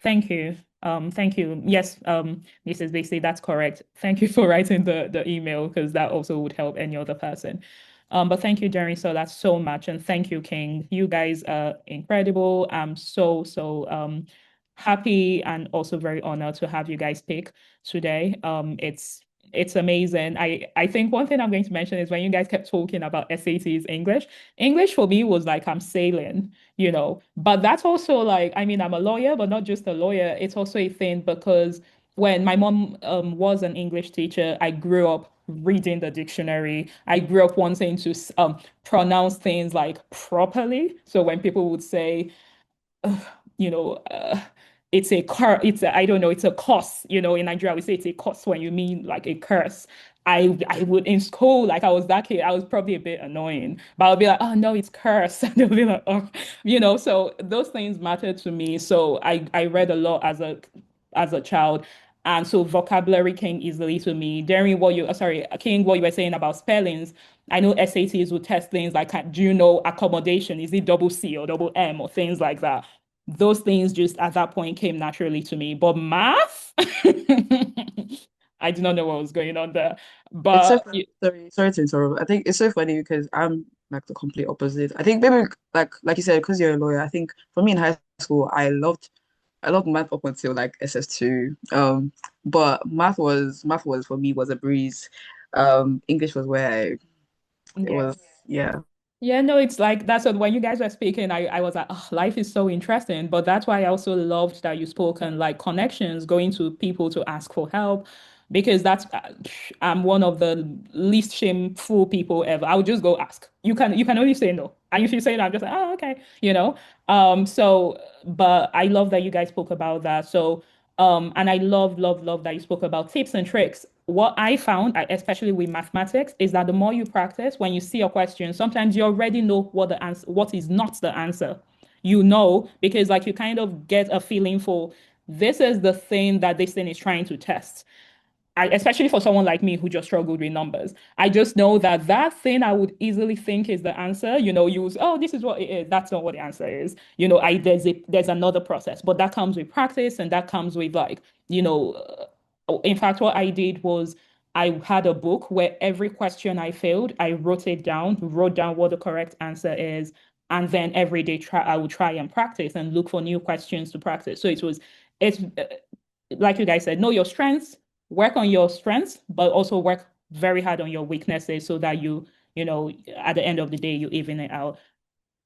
Thank you. Thank you. Yes, Mrs. Bixie, that's correct. Thank you for writing the email, because that also would help any other person. But thank you, Jerry Sola, so much. And thank you, King. You guys are incredible. I'm happy and also very honored to have you guys pick today. It's It's amazing. I think one thing I'm going to mention is when you guys kept talking about SATs English, English for me was like I'm sailing, But that's also like, I mean, I'm a lawyer, but not just a lawyer. It's also a thing because when my mom was an English teacher, I grew up reading the dictionary. I grew up wanting to pronounce things like properly. So when people would say you know, it's a car, I don't know, it's a curse, in Nigeria, we say it's a curse when you mean like a curse. I would in school, like I was that kid, I was probably a bit annoying, but I'll be like, oh no, it's curse. And they'll be like, oh, so those things matter to me. So I read a lot as a child. And so vocabulary came easily to me. During sorry, King, what you were saying about spellings, I know SATs will test things like, do you know accommodation? Is it double C or double M or things like that? Those things just at that point came naturally to me. But math, I did not know what was going on there.
It's so
But
funny. Sorry to interrupt. I think it's so funny because I'm like the complete opposite. I think maybe like you said, because you're a lawyer, I think for me in high school, I loved math up until like SS2. But math was for me was a breeze. English was where it
yeah.
was, yeah.
Yeah, no, it's like that's what when you guys were speaking, I was like, oh, life is so interesting. But that's why I also loved that you spoke and like connections, going to people to ask for help, because I'm one of the least shameful people ever. I would just go ask. You can only say no. And if you say no, I'm just like, oh, okay, but I love that you guys spoke about that. So and I love that you spoke about tips and tricks. What I found, especially with mathematics, is that the more you practice, when you see a question, sometimes you already know what is not the answer. Because like you kind of get a feeling for this is the thing that this thing is trying to test. Especially for someone like me who just struggled with numbers. I just know that that thing I would easily think is the answer, use, oh, this is what it is. That's not what the answer is. There's another process, but that comes with practice and that comes with like, in fact, what I did was I had a book where every question I failed, I wrote down what the correct answer is. And then every day I would try and practice and look for new questions to practice. So it's like you guys said, know your strengths, work on your strengths, but also work very hard on your weaknesses so that at the end of the day, you even it out.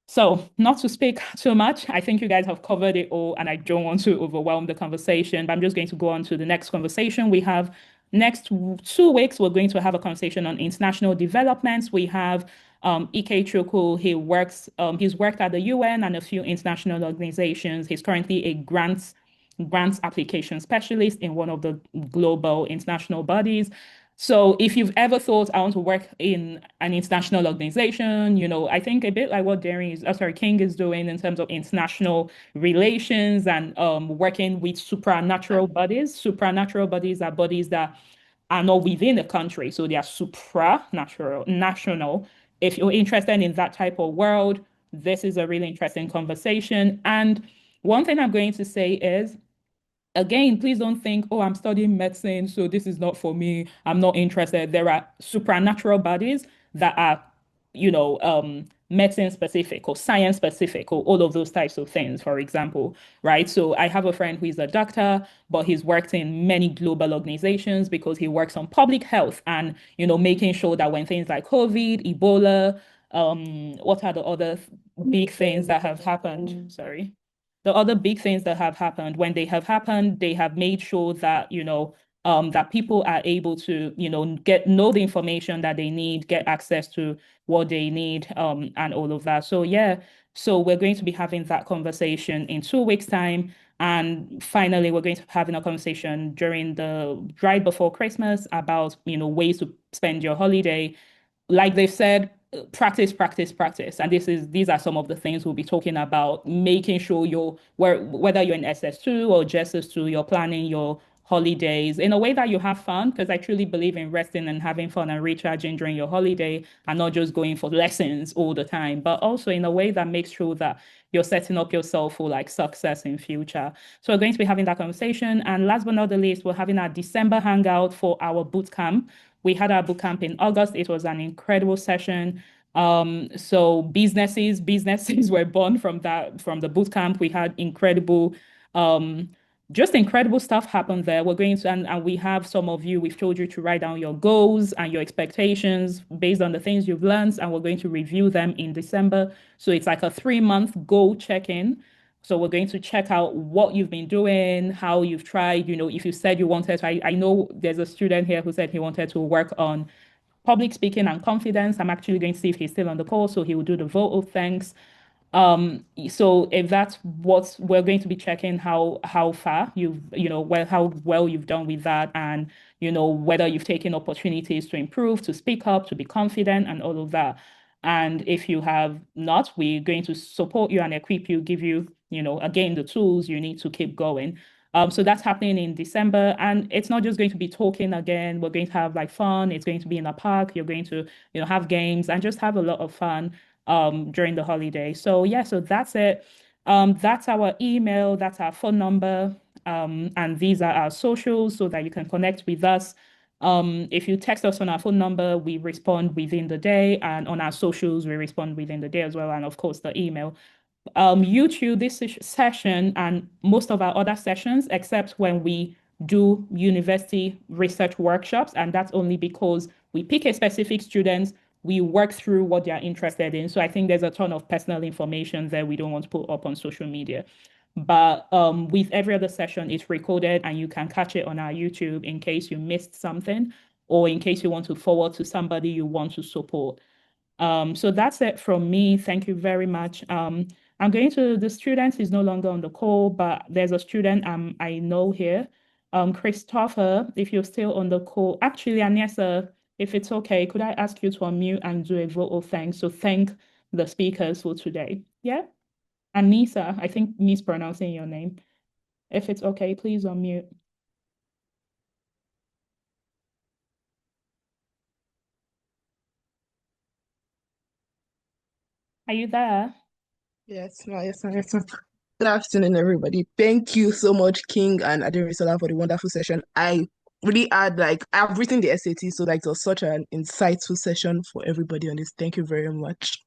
So, not to speak too much, I think you guys have covered it all, and I don't want to overwhelm the conversation, but I'm just going to go on to the next conversation. We have next 2 weeks, we're going to have a conversation on international developments. We have Ike Chukwu. He's worked at the UN and a few international organizations. He's currently a grants application specialist in one of the global international bodies. So if you've ever thought I want to work in an international organization, I think a bit like what King is doing in terms of international relations and working with supranatural bodies. Supranatural bodies are bodies that are not within the country, so they are supranatural, national. If you're interested in that type of world, this is a really interesting conversation. And one thing I'm going to say is again, please don't think, oh, I'm studying medicine, so this is not for me. I'm not interested. There are supernatural bodies that are, medicine specific or science specific or all of those types of things, for example, right? So I have a friend who is a doctor, but he's worked in many global organizations because he works on public health and, making sure that when things like COVID, Ebola, what are the other big things that have happened? Sorry, the other big things that have happened, when they have happened, they have made sure that, that people are able to, know the information that they need, get access to what they need, and all of that. So yeah, so we're going to be having that conversation in 2 weeks' time. And finally, we're going to be having a conversation during the right before Christmas about, ways to spend your holiday like they've said, practice, practice, practice. And these are some of the things we'll be talking about, making sure whether you're in SS2 or JSS2, you're planning your holidays in a way that you have fun, because I truly believe in resting and having fun and recharging during your holiday and not just going for lessons all the time, but also in a way that makes sure that you're setting up yourself for like success in future. So we're going to be having that conversation. And last but not the least, we're having our December hangout for our boot camp. We had our boot camp in August. It was an incredible session. So businesses were born from the boot camp. We had incredible just incredible stuff happened there. We're going to, and we have some of you, we've told you to write down your goals and your expectations based on the things you've learned, and we're going to review them in December. So it's like a 3-month goal check-in. So we're going to check out what you've been doing, how you've tried, if you said you wanted to, I know there's a student here who said he wanted to work on public speaking and confidence. I'm actually going to see if he's still on the call, so he will do the vote of thanks. So if that's what we're going to be checking, how far you've, how well you've done with that, and whether you've taken opportunities to improve, to speak up, to be confident, and all of that. And if you have not, we're going to support you and equip you, give you, again, the tools you need to keep going. So that's happening in December, and it's not just going to be talking again. We're going to have like fun. It's going to be in a park. You're going to, have games and just have a lot of fun during the holiday. So yeah, so that's it. That's our email, that's our phone number, and these are our socials so that you can connect with us. If you text us on our phone number, we respond within the day, and on our socials, we respond within the day as well, and of course the email. YouTube, this session and most of our other sessions, except when we do university research workshops, and that's only because we pick a specific student, we work through what they're interested in. So I think there's a ton of personal information there we don't want to put up on social media. But with every other session, it's recorded and you can catch it on our YouTube in case you missed something or in case you want to forward to somebody you want to support. So that's it from me. Thank you very much. I'm going to, the student is no longer on the call, but there's a student I know here. Christopher, if you're still on the call, actually, Agnesa, if it's okay, could I ask you to unmute and do a vote of thanks? So thank the speakers for today. Yeah? Anissa, I think mispronouncing your name. If it's okay, please unmute. Are you there?
Yes, ma'am, yes, ma'am, yes, ma'am. Good afternoon, everybody. Thank you so much, King and Ademisola, for the wonderful session. I really had I've written the SAT, so it was such an insightful session for everybody on this. Thank you very much.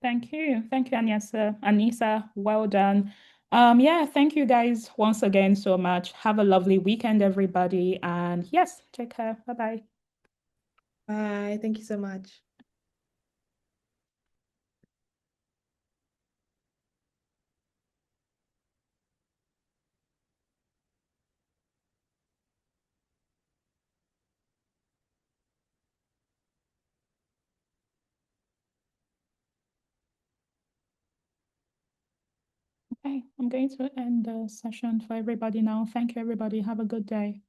Thank you. Thank you, Anissa. Anissa, well done. Yeah, thank you guys once again so much. Have a lovely weekend, everybody. And yes, take care. Bye-bye.
Bye. Thank you so much.
Okay, I'm going to end the session for everybody now. Thank you, everybody. Have a good day.